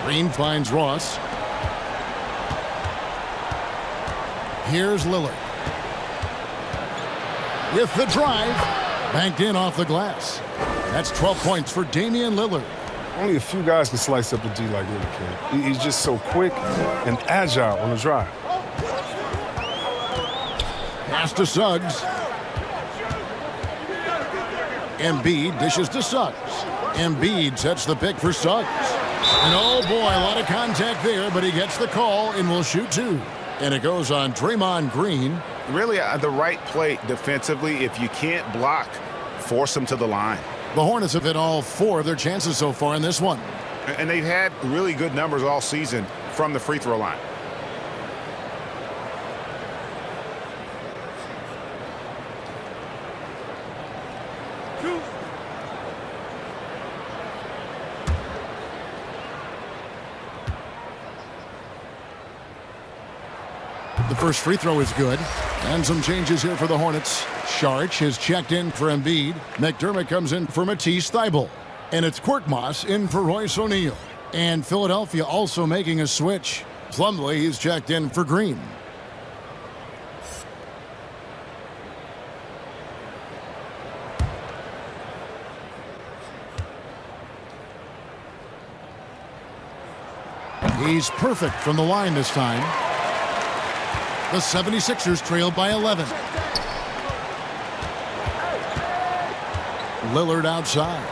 Green finds Ross. Here's Lillard. With the drive, banked in off the glass. That's 12 points for Damian Lillard. Only a few guys can slice up a D like Lillard can. He's just so quick and agile on the drive. Pass to Suggs. Embiid dishes to Suggs. Embiid sets the pick for Suggs. And oh boy, a lot of contact there, but he gets the call and will shoot 2. And it goes on Draymond Green. Really the right play defensively. If you can't block, force them to the line. The Hornets have hit all 4 of their chances so far in this one. And they've had really good numbers all season from the free throw line. The first free throw is good. And some changes here for the Hornets. Saric is checked in for Embiid. McDermott comes in for Matisse Thybulle. And it's Korkmaz in for Royce O'Neal. And Philadelphia also making a switch. Plumlee is checked in for Green. He's perfect from the line this time. The 76ers trail by 11. Lillard outside.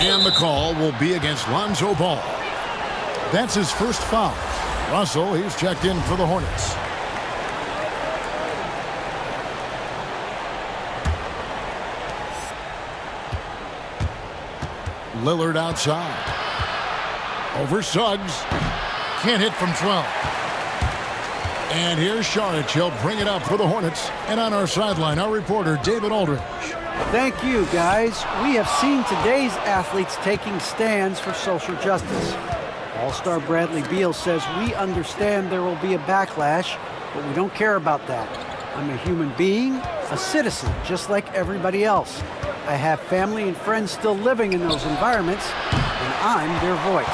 And the call will be against Lonzo Ball. That's his first foul. Russell, he's checked in for the Hornets. Lillard outside. Over Suggs. Can't hit from 12. And here's Saric. He'll bring it up for the Hornets. And on our sideline, our reporter, David Aldridge. Thank you, guys. We have seen today's athletes taking stands for social justice. All-Star Bradley Beal says we understand there will be a backlash, but we don't care about that. I'm a human being, a citizen, just like everybody else. I have family and friends still living in those environments, and I'm their voice.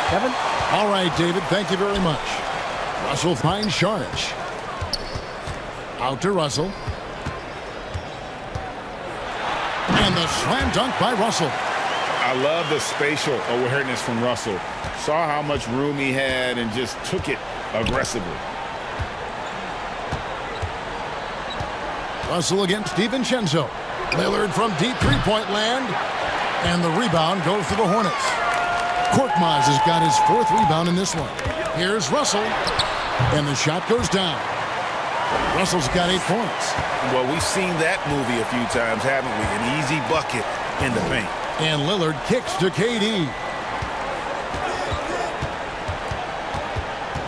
Kevin? All right, David, thank you very much. Russell finds Saric. Out to Russell. And the slam dunk by Russell. I love the spatial awareness from Russell. Saw how much room he had and just took it aggressively. Russell against DiVincenzo. Lillard from deep three-point land. And the rebound goes to the Hornets. Korkmaz has got his fourth rebound in this one. Here's Russell. And the shot goes down. Russell's got 8 points. Well, we've seen that movie a few times, haven't we? An easy bucket in the paint. And Lillard kicks to KD.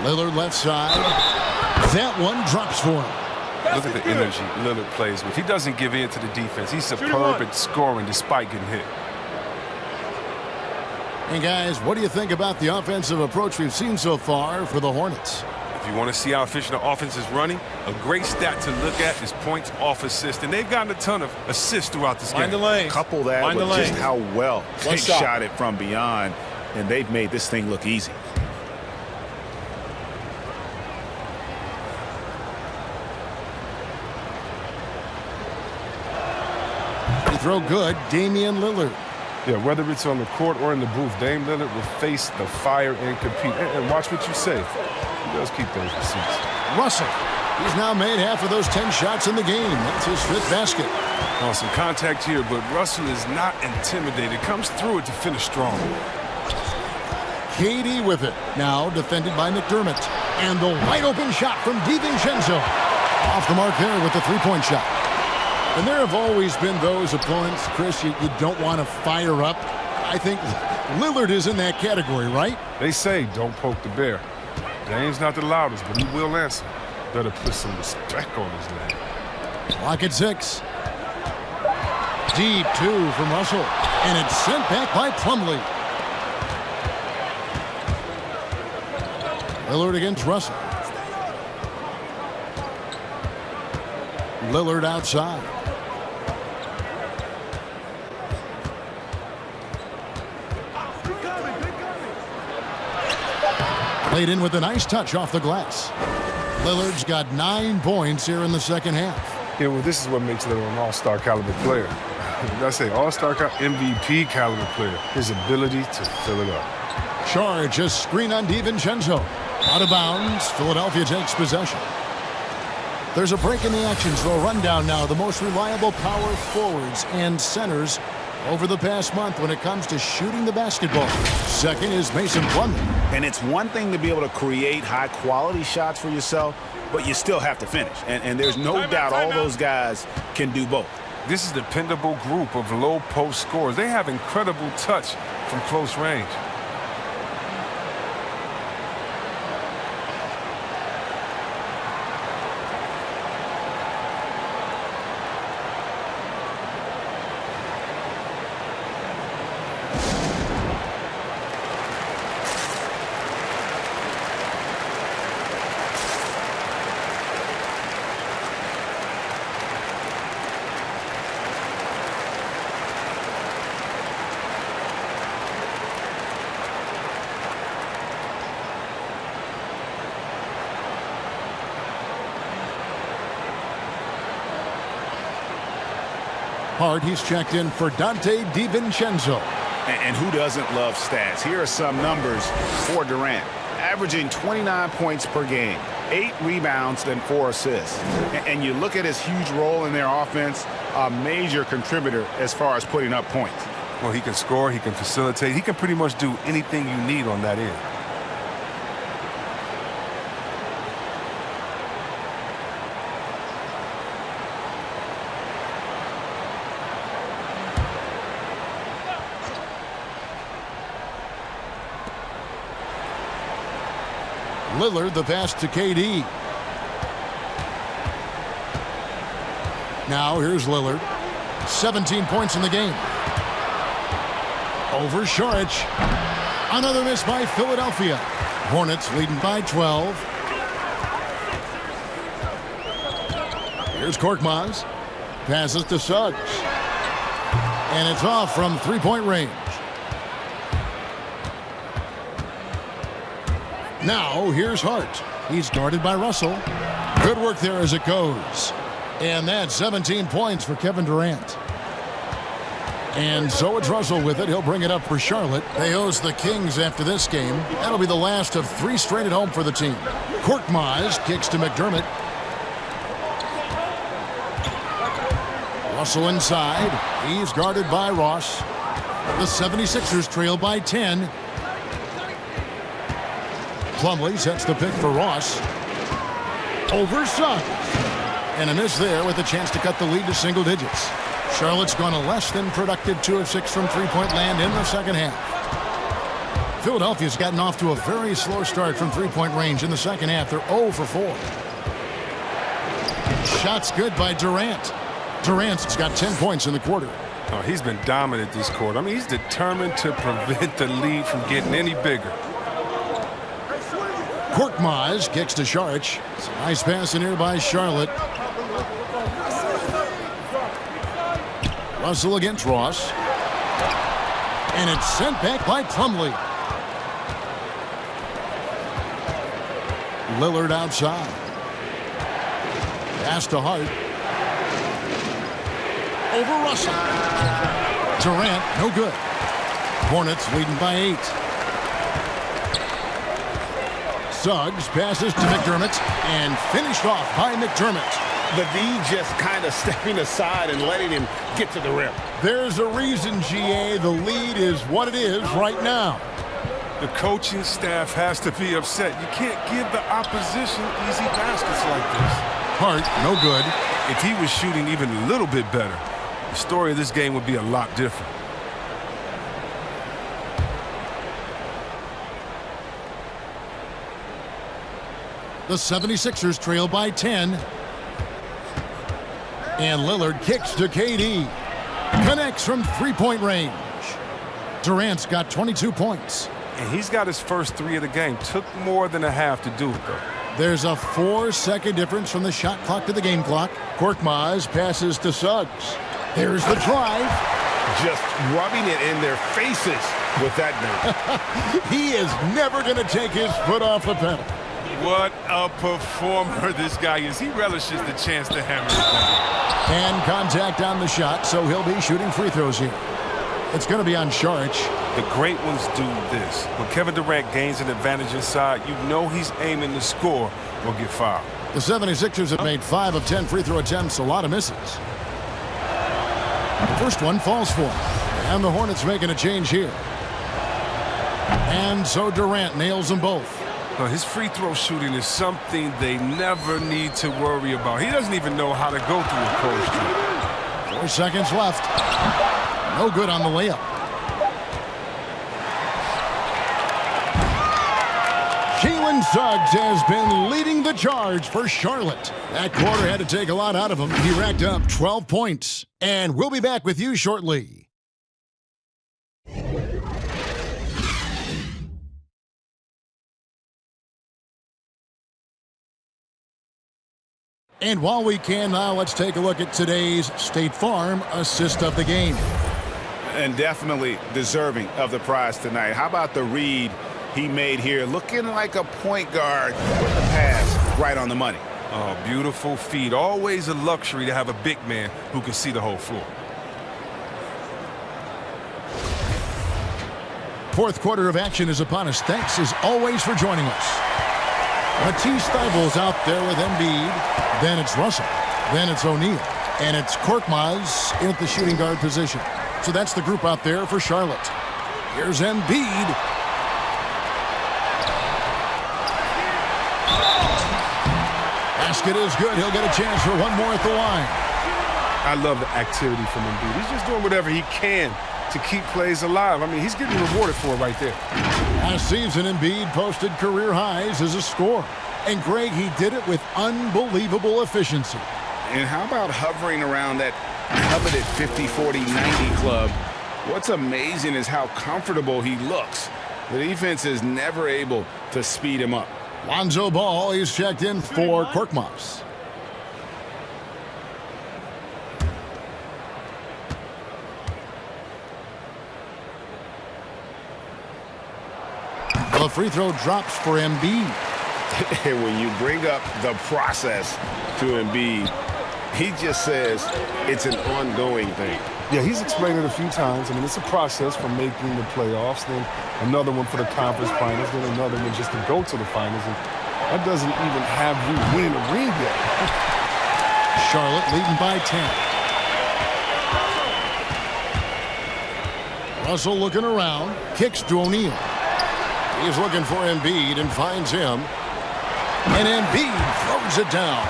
Lillard left side. That one drops for him. Look at the energy Lillard plays with. He doesn't give in to the defense. He's superb at scoring despite getting hit. And guys, what do you think about the offensive approach we've seen so far for the Hornets? If you want to see how efficient the offense is running, a great stat to look at is points off assist. And they've gotten a ton of assists throughout this game. Mind the lane. Couple that Mind with the just lane. how well they One shot. shot it from beyond, and they've made this thing look easy. Throw good, Damian Lillard. Yeah, whether it's on the court or in the booth, Dame Lillard will face the fire and compete. And watch what you say. He does keep those receipts. Russell. He's now made half of those 10 shots in the game. That's his 5th basket. Oh, some contact here, but Russell is not intimidated. Comes through it to finish strong. KD with it. Now defended by McDermott. And the wide open shot from DiVincenzo. Off the mark there with the 3-point shot. And there have always been those opponents, Chris, you don't want to fire up. I think Lillard is in that category, right? They say don't poke the bear. Dame's not the loudest, but he will answer. Better put some respect on his name. Clock at 6. Deep 2 from Russell. And it's sent back by Plumlee. Lillard against Russell. Lillard outside. Played in with a nice touch off the glass. Lillard's got 9 points here in the second half. Yeah, well, this is what makes Lillard an all-star caliber player. I say all-star MVP caliber player. His ability to fill it up. Charge a screen on DiVincenzo. Out of bounds. Philadelphia takes possession. There's a break in the action, so a rundown now. The most reliable power forwards and centers over the past month when it comes to shooting the basketball. Second is Mason Plumlee. And it's one thing to be able to create high-quality shots for yourself, but you still have to finish. And there's no doubt all those guys can do both. This is a dependable group of low-post scorers. They have incredible touch from close range. Hard, he's checked in for Dante DiVincenzo. And who doesn't love stats? Here are some numbers for Durant. Averaging 29 points per game, 8 rebounds, and 4 assists. And you look at his huge role in their offense, a major contributor as far as putting up points. Well, he can score, he can facilitate, he can pretty much do anything you need on that end. Lillard, the pass to KD. Now here's Lillard. 17 points in the game. Over Saric. Another miss by Philadelphia. Hornets leading by 12. Here's Korkmaz. Passes to Suggs. And it's off from three-point range. Now, here's Hart. He's guarded by Russell. Good work there as it goes. And that's 17 points for Kevin Durant. And so it's Russell with it. He'll bring it up for Charlotte. They host the Kings after this game. That'll be the last of 3 straight at home for the team. Korkmaz kicks to McDermott. Russell inside. He's guarded by Ross. The 76ers trail by 10. Plumlee sets the pick for Ross. Over Suggs. And a miss there with a chance to cut the lead to single digits. Charlotte's gone a less than productive 2 of 6 from three-point land in the second half. Philadelphia's gotten off to a very slow start from three-point range in the second half. They're 0 for 4. Shots good by Durant. Durant's got 10 points in the quarter. Oh, he's been dominant this quarter. I mean, he's determined to prevent the lead from getting any bigger. Korkmaz kicks to Saric. Nice pass in here by Charlotte. Russell against Ross. And it's sent back by Plumlee. Lillard outside. Pass to Hart. Over Russell. Durant, no good. Hornets leading by 8. Suggs passes to McDermott and finished off by McDermott. The D just kind of stepping aside and letting him get to the rim. There's a reason, GA, the lead is what it is right now. The coaching staff has to be upset. You can't give the opposition easy baskets like this. Hart, no good. If he was shooting even a little bit better, the story of this game would be a lot different. The 76ers trail by 10. And Lillard kicks to KD. Connects from three-point range. Durant's got 22 points. And he's got his first 3 of the game. Took more than a half to do it, though. There's a 4-second difference from the shot clock to the game clock. Korkmaz passes to Suggs. There's the drive. Just rubbing it in their faces with that dunk. He is never going to take his foot off the pedal. What a performer this guy is. He relishes the chance to hammer it down. And contact on the shot, so he'll be shooting free throws here. It's going to be on Saric. The great ones do this. When Kevin Durant gains an advantage inside, you know he's aiming to score or get fouled. The 76ers have made 5 of 10 free throw attempts, a lot of misses. The first one falls for him. And the Hornets making a change here. And so Durant nails them both. Now, his free throw shooting is something they never need to worry about. He doesn't even know how to go through a cold streak. 4 seconds left. No good on the layup. Jalen Suggs has been leading the charge for Charlotte. That quarter had to take a lot out of him. He racked up 12 points. And we'll be back with you shortly. And while we can now, let's take a look at today's State Farm assist of the game. And definitely deserving of the prize tonight. How about the read he made here? Looking like a point guard with the pass right on the money. Oh, beautiful feed. Always a luxury to have a big man who can see the whole floor. Fourth quarter of action is upon us. Thanks as always for joining us. Matisse Thybulle's out there with Embiid. Then it's Russell. Then it's O'Neal. And it's Korkmaz in at the shooting guard position. So that's the group out there for Charlotte. Here's Embiid. Basket is good. He'll get a chance for one more at the line. I love the activity from Embiid. He's just doing whatever he can to keep plays alive. I mean, he's getting rewarded for it right there. Last season, Embiid posted career highs as a scorer. And, Greg, he did it with unbelievable efficiency. And how about hovering around that coveted 50, 40, 90 club? What's amazing is how comfortable he looks. The defense is never able to speed him up. Lonzo Ball, he's checked in for Korkmaz. The free throw drops for Embiid. And when you bring up the process to Embiid, he just says it's an ongoing thing. Yeah, he's explained it a few times. I mean, it's a process from making the playoffs, then another one for the conference finals, then another one just to go to the finals. And that doesn't even have you winning a ring yet. Charlotte leading by 10. Russell looking around, kicks to O'Neal. He's looking for Embiid and finds him. And Embiid throws it down.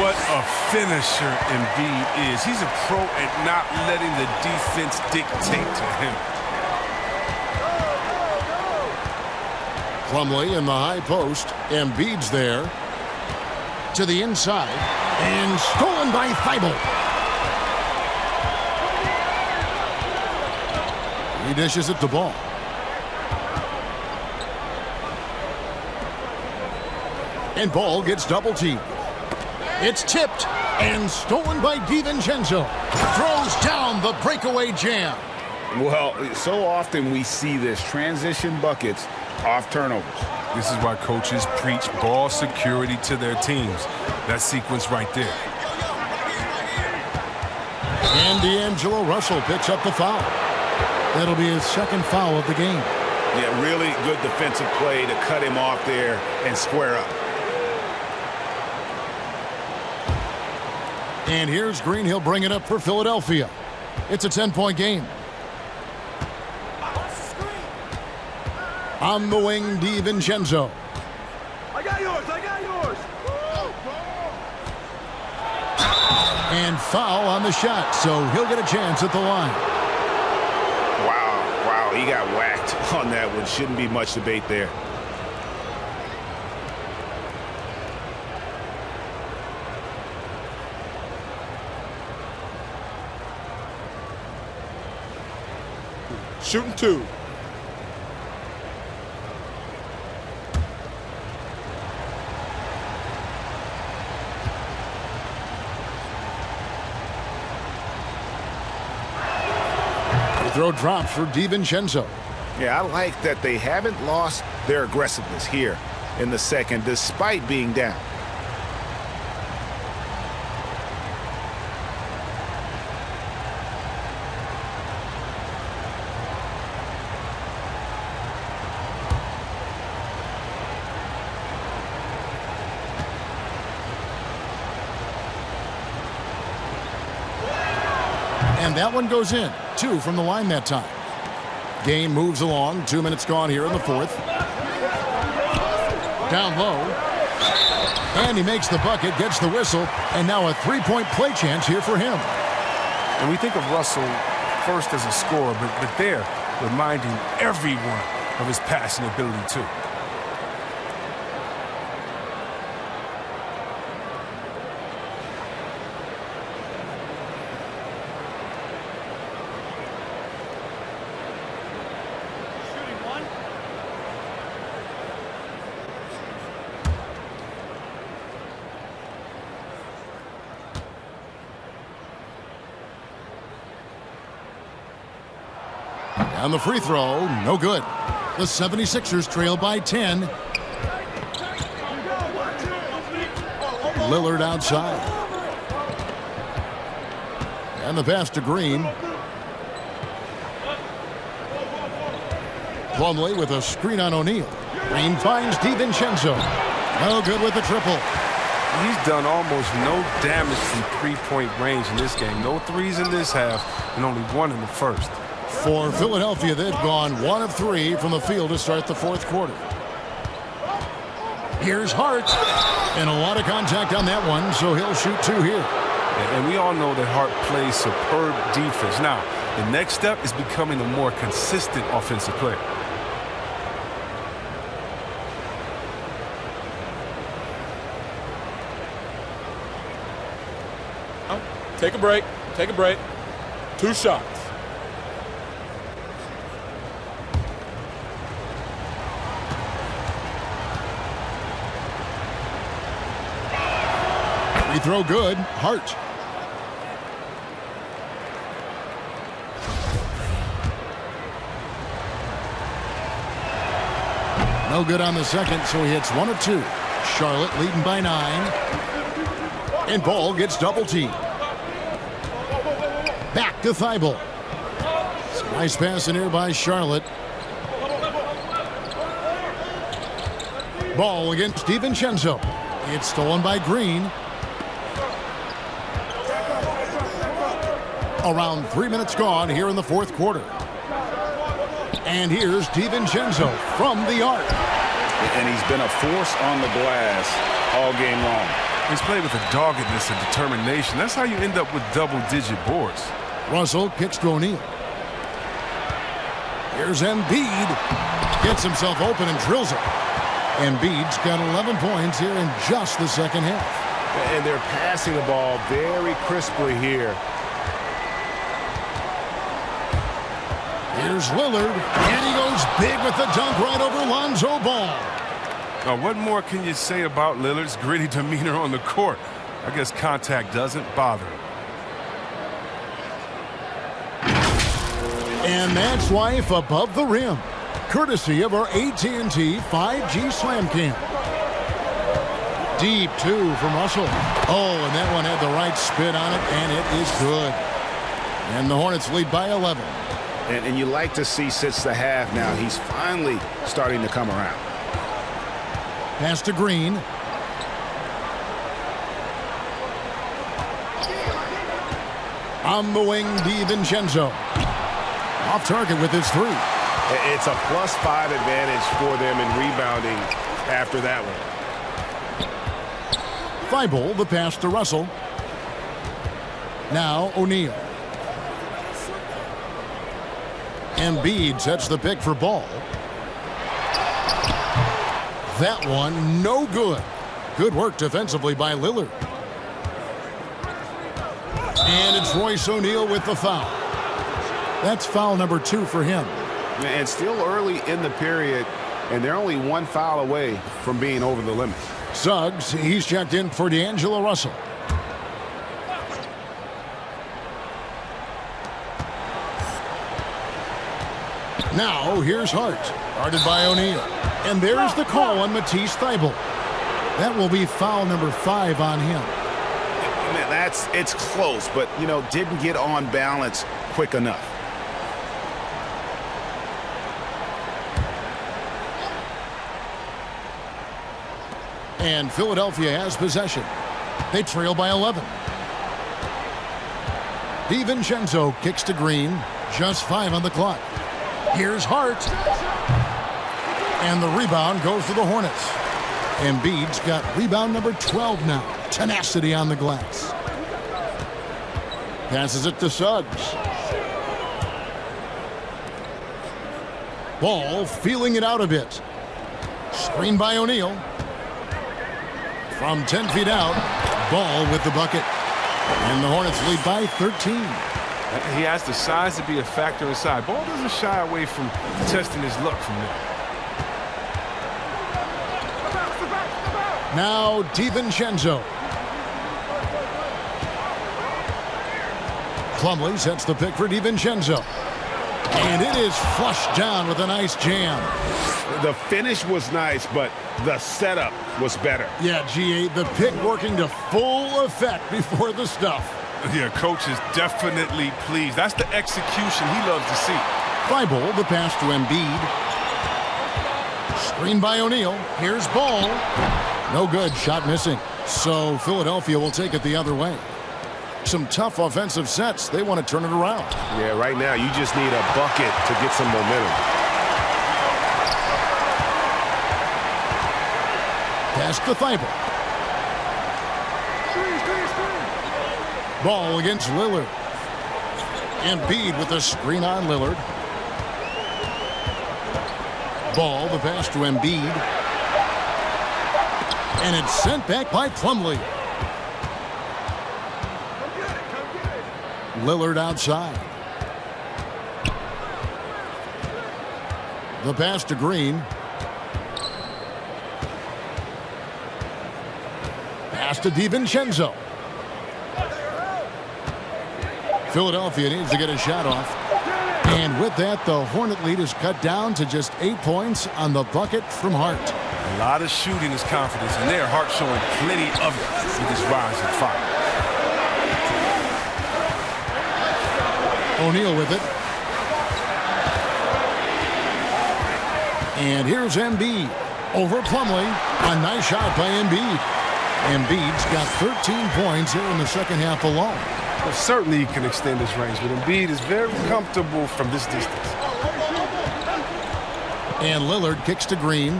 What a finisher Embiid is. He's a pro at not letting the defense dictate to him. Plumlee in the high post. Embiid's there. To the inside. And stolen by Thibault. He dishes it to Ball. And Ball gets double-teamed. It's tipped and stolen by DiVincenzo. Throws down the breakaway jam. Well, so often we see this, transition buckets off turnovers. This is why coaches preach ball security to their teams. That sequence right there. And D'Angelo Russell picks up the foul. That'll be his second foul of the game. Yeah, really good defensive play to cut him off there and square up. And here's Green. He'll bring it up for Philadelphia. It's a 10-point game. On the wing, DiVincenzo. I got yours. And foul on the shot, so he'll get a chance at the line. Wow, he got whacked on that one. Shouldn't be much debate there. Shooting two. Throw drops for DiVincenzo. Yeah, I like that they haven't lost their aggressiveness here in the second, despite being down. And that one goes in. 2 from the line that time. Game moves along. 2 minutes gone here in the fourth. Down low. And he makes the bucket, gets the whistle, and now a 3-point play chance here for him. And we think of Russell first as a scorer, but there, reminding everyone of his passing ability too. And the free throw, no good. The 76ers trail by 10. Lillard outside. And the pass to Green. Plumlee with a screen on O'Neal. Green finds DiVincenzo. No good with the triple. He's done almost no damage from three-point range in this game. No threes in this half and only one in the first. For Philadelphia, they've gone 1 of 3 from the field to start the fourth quarter. Here's Hart. And a lot of contact on that one, so he'll shoot 2 here. And we all know that Hart plays superb defense. Now, the next step is becoming a more consistent offensive player. Take a break. Take a break. 2 shots. Free throw good. Hart. No good on the second, so he hits 1 of 2. Charlotte leading by 9. And Ball gets double teamed. Back to Thibault. Nice pass in here by Charlotte. Ball against DiVincenzo. It's stolen by Green. Around 3 minutes gone here in the fourth quarter. And here's DiVincenzo from the arc. And he's been a force on the glass all game long. He's played with a doggedness and determination. That's how you end up with double-digit boards. Russell kicks to O'Neal. Here's Embiid. Gets himself open and drills it. Embiid's got 11 points here in just the second half. And they're passing the ball very crisply here. Here's Lillard. And he goes big with the dunk right over Lonzo Ball. Now, what more can you say about Lillard's gritty demeanor on the court? I guess contact doesn't bother him. And that's life above the rim, courtesy of our AT&T 5G Slam Cam. Deep 2 from Russell. Oh, and that one had the right spin on it, and it is good. And the Hornets lead by 11. And you like to see since the half now, he's finally starting to come around. Pass to Green. On the wing, DiVincenzo. Off target with his 3. It's a +5 advantage for them in rebounding after that one. Thibault, the pass to Russell. Now O'Neal. Embiid sets the pick for Ball. That one, no good. Good work defensively by Lillard. And it's Royce O'Neal with the foul. That's foul number 2 for him. And still early in the period, and they're only 1 foul away from being over the limit. Suggs, he's checked in for D'Angelo Russell. Now, here's Hart. Guarded by O'Neal. And there's the call on Matisse Thybulle. That will be foul number 5 on him. Man, it's close, but, didn't get on balance quick enough. And Philadelphia has possession. They trail by 11. DiVincenzo kicks to Green. Just 5 on the clock. Here's Hart. And the rebound goes to the Hornets. Embiid's got rebound number 12 now. Tenacity on the glass. Passes it to Suggs. Ball feeling it out a bit. Screen by O'Neal. From 10 feet out, Ball with the bucket. And the Hornets lead by 13. He has the size to be a factor inside. Ball doesn't shy away from testing his luck from there. Now DiVincenzo. Plumlee sets the pick for DiVincenzo. And it is flushed down with a nice jam. The finish was nice, but the setup was better. Yeah, GA, the pick working to full effect before the stuff. Yeah, coach is definitely pleased. That's the execution he loves to see. Thibault, the pass to Embiid. Screen by O'Neal. Here's Ball. No good. Shot missing. So Philadelphia will take it the other way. Some tough offensive sets. They want to turn it around. Yeah, right now you just need a bucket to get some momentum. Pass to Thibault. Ball against Lillard. Embiid with a screen on Lillard. Ball, the pass to Embiid. And it's sent back by Plumlee. Lillard outside. The pass to Green. Pass to DiVincenzo. Philadelphia needs to get a shot off. And with that, the Hornet lead is cut down to just 8 points on the bucket from Hart. A lot of shooting is confidence, and there Hart showing plenty of it with his rise and fire. O'Neal with it. And here's Embiid over Plumlee. A nice shot by Embiid. Embiid's got 13 points here in the second half alone. Well, certainly he can extend his range, but Embiid is very comfortable from this distance. And Lillard kicks to Green.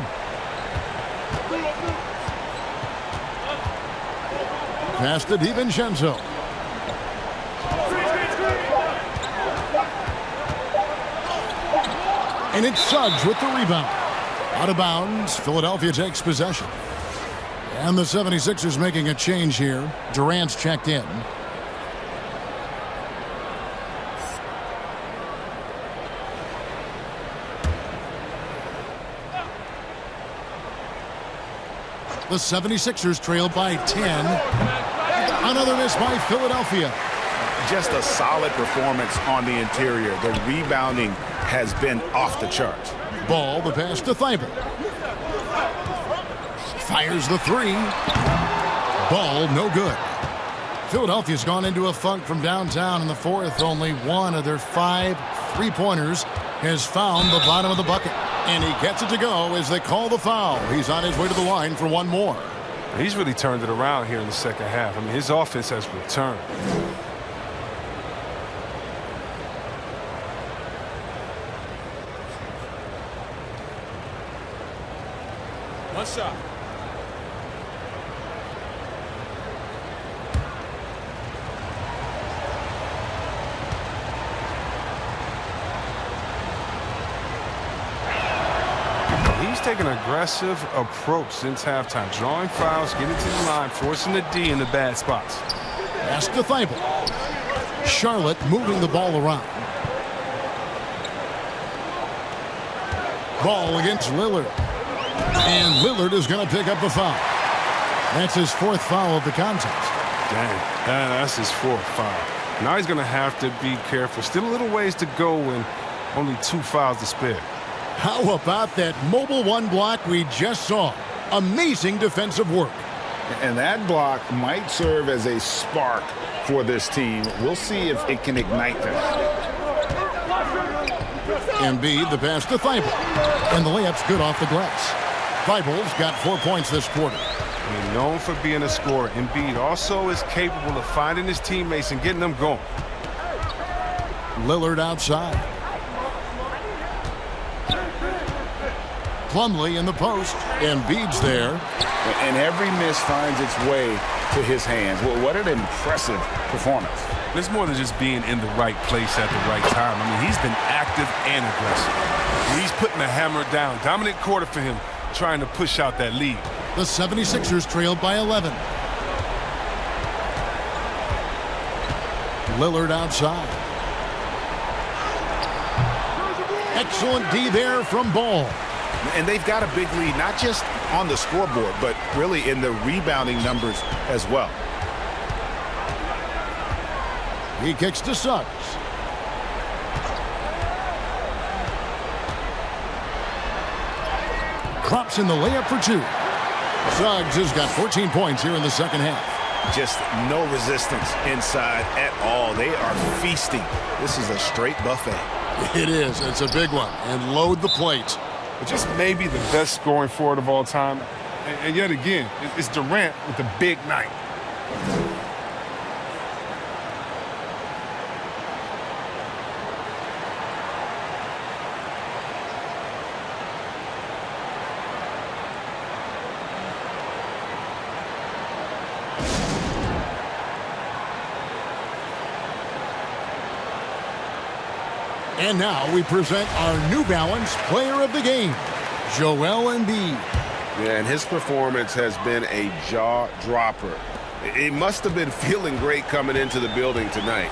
Pass to DiVincenzo. And it's Suggs with the rebound. Out of bounds, Philadelphia takes possession. And the 76ers making a change here. Durant's checked in. The 76ers trail by 10. Another miss by Philadelphia. Just a solid performance on the interior. The rebounding has been off the charts. Ball, the pass to Thibault. Fires the three. Ball, no good. Philadelphia's gone into a funk from downtown in the fourth. Only one of their 5 3-pointers has found the bottom of the bucket. And he gets it to go as they call the foul. He's on his way to the line for one more. He's really turned it around here in the second half. I mean, his offense has returned. One shot. He's taken an aggressive approach since halftime, drawing fouls, getting to the line, forcing the D in the bad spots. Pass to Thibault. Charlotte moving the ball around. Ball against Lillard. And Lillard is going to pick up the foul. That's his 4th foul of the contest. Dang, that's his 4th foul. Now he's going to have to be careful. Still a little ways to go and only 2 fouls to spare. How about that mobile one block we just saw? Amazing defensive work. And that block might serve as a spark for this team. We'll see if it can ignite them. Embiid, the pass to Thibault. And the layup's good off the glass. Thibault's got 4 points this quarter. He's known for being a scorer. Embiid also is capable of finding his teammates and getting them going. Lillard outside. Plumlee in the post. Embiid's there. And every miss finds its way to his hands. Well, what an impressive performance. It's more than just being in the right place at the right time. I mean, he's been active and aggressive. He's putting the hammer down. Dominant quarter for him, trying to push out that lead. The 76ers trailed by 11. Lillard outside. Excellent D there from Ball. And they've got a big lead, not just on the scoreboard, but really in the rebounding numbers as well. He kicks to Suggs. Drops in the layup for 2. Suggs has got 14 points here in the second half. Just no resistance inside at all. They are feasting. This is a straight buffet. It is. It's a big one. And load the plate. But just maybe the best scoring forward of all time. And yet again, it's Durant with the big night. And now we present our New Balance Player of the Game, Joelle Embiid. Yeah, and his performance has been a jaw-dropper. He must have been feeling great coming into the building tonight,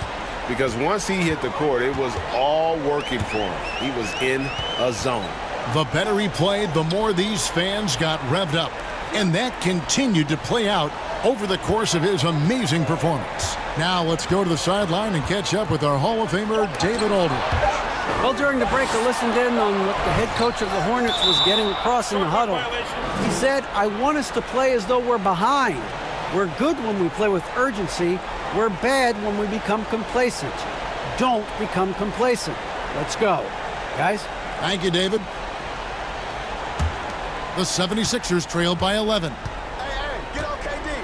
because once he hit the court, it was all working for him. He was in a zone. The better he played, the more these fans got revved up. And that continued to play out over the course of his amazing performance. Now let's go to the sideline and catch up with our Hall of Famer, David Aldridge. Well, during the break, I listened in on what the head coach of the Hornets was getting across in the huddle. He said, I want us to play as though we're behind. We're good when we play with urgency. We're bad when we become complacent. Don't become complacent. Let's go. Guys? Thank you, David. The 76ers trail by 11. Hey, get on KD.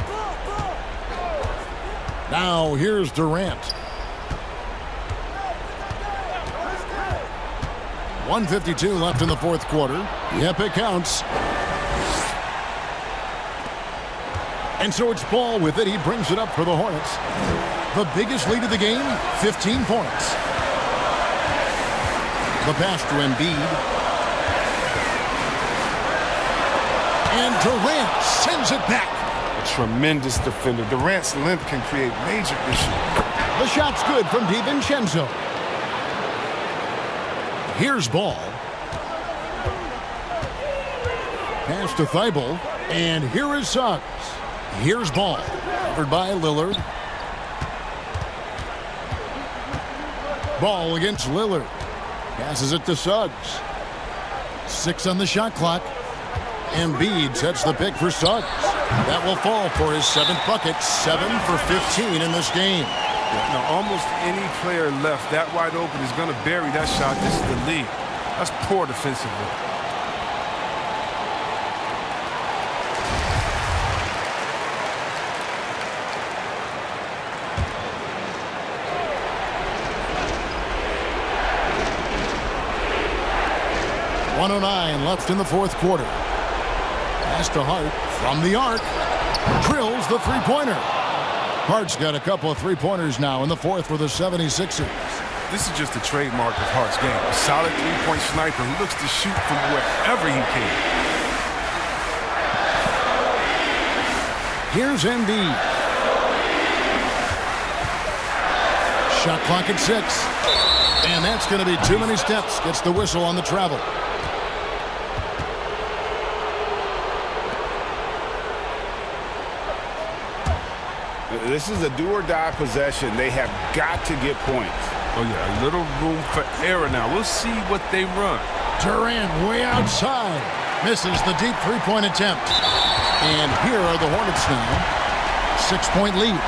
Now here's Durant. 1:52 left in the fourth quarter. Yep, it counts. And so it's Ball with it. He brings it up for the Hornets. The biggest lead of the game, 15 points. The pass to Embiid. And Durant sends it back. A tremendous defender. Durant's length can create major issues. The shot's good from DiVincenzo. Here's Ball. Pass to Thibault. And here is Suggs. Here's Ball. Covered by Lillard. Ball against Lillard. Passes it to Suggs. 6 on the shot clock. Embiid sets the pick for Suggs. That will fall for his 7th bucket. 7 for 15 in this game. Now, almost any player left that wide open is going to bury that shot. This is the lead. That's poor defensively. .109 left in the fourth quarter. Pass to Hart from the arc. Drills the three-pointer. Hart's got a couple of three-pointers now in the fourth for the 76ers. This is just a trademark of Hart's game. A solid three-point sniper who looks to shoot from wherever he can. Here's Embiid. Shot clock at 6. And that's going to be too many steps. Gets the whistle on the travel. This is a do-or-die possession. They have got to get points. Oh, yeah, a little room for error now. We'll see what they run. Durant way outside. Misses the deep three-point attempt. And here are the Hornets now. 6-point lead.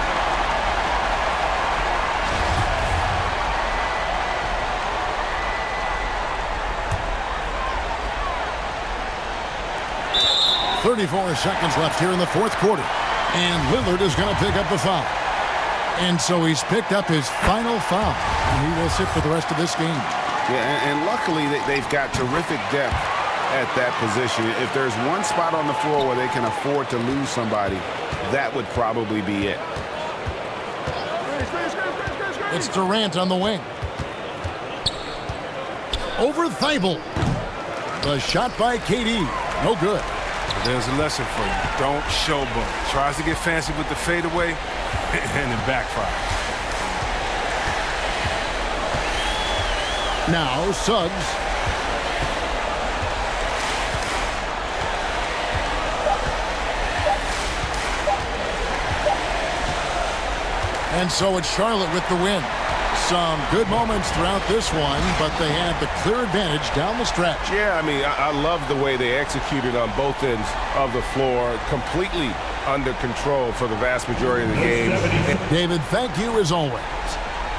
.34 seconds left here in the fourth quarter. And Lillard is going to pick up the foul. And so he's picked up his final foul. And he will sit for the rest of this game. Yeah, and luckily they've got terrific depth at that position. If there's one spot on the floor where they can afford to lose somebody, that would probably be it. It's Durant on the wing. Over Thibault. The shot by KD. No good. There's a lesson for you. Don't showboat. Tries to get fancy with the fadeaway, and it backfires. Now Suggs. And so it's Charlotte with the win. Some good moments throughout this one, but they had the clear advantage down the stretch. Yeah, I mean, I love the way they executed on both ends of the floor, completely under control for the vast majority of the game. David, thank you as always.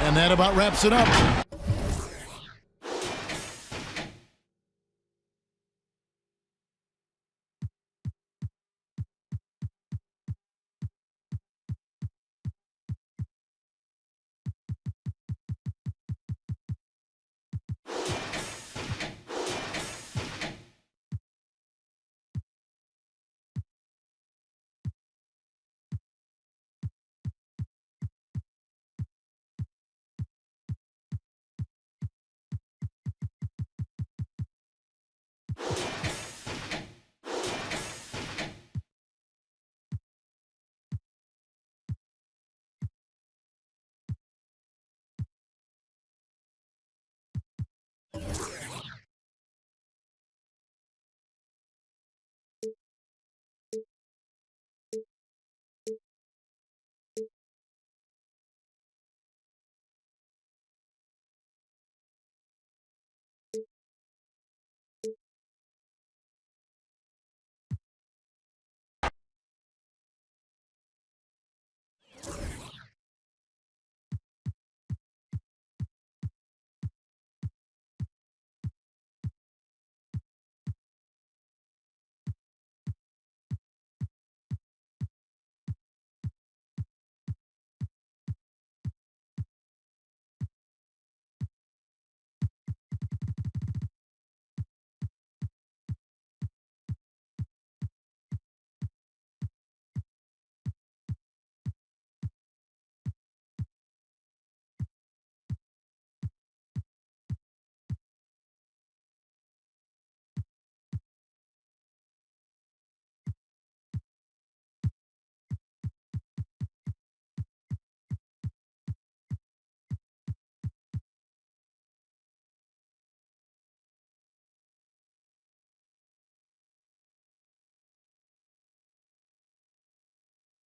And that about wraps it up. it.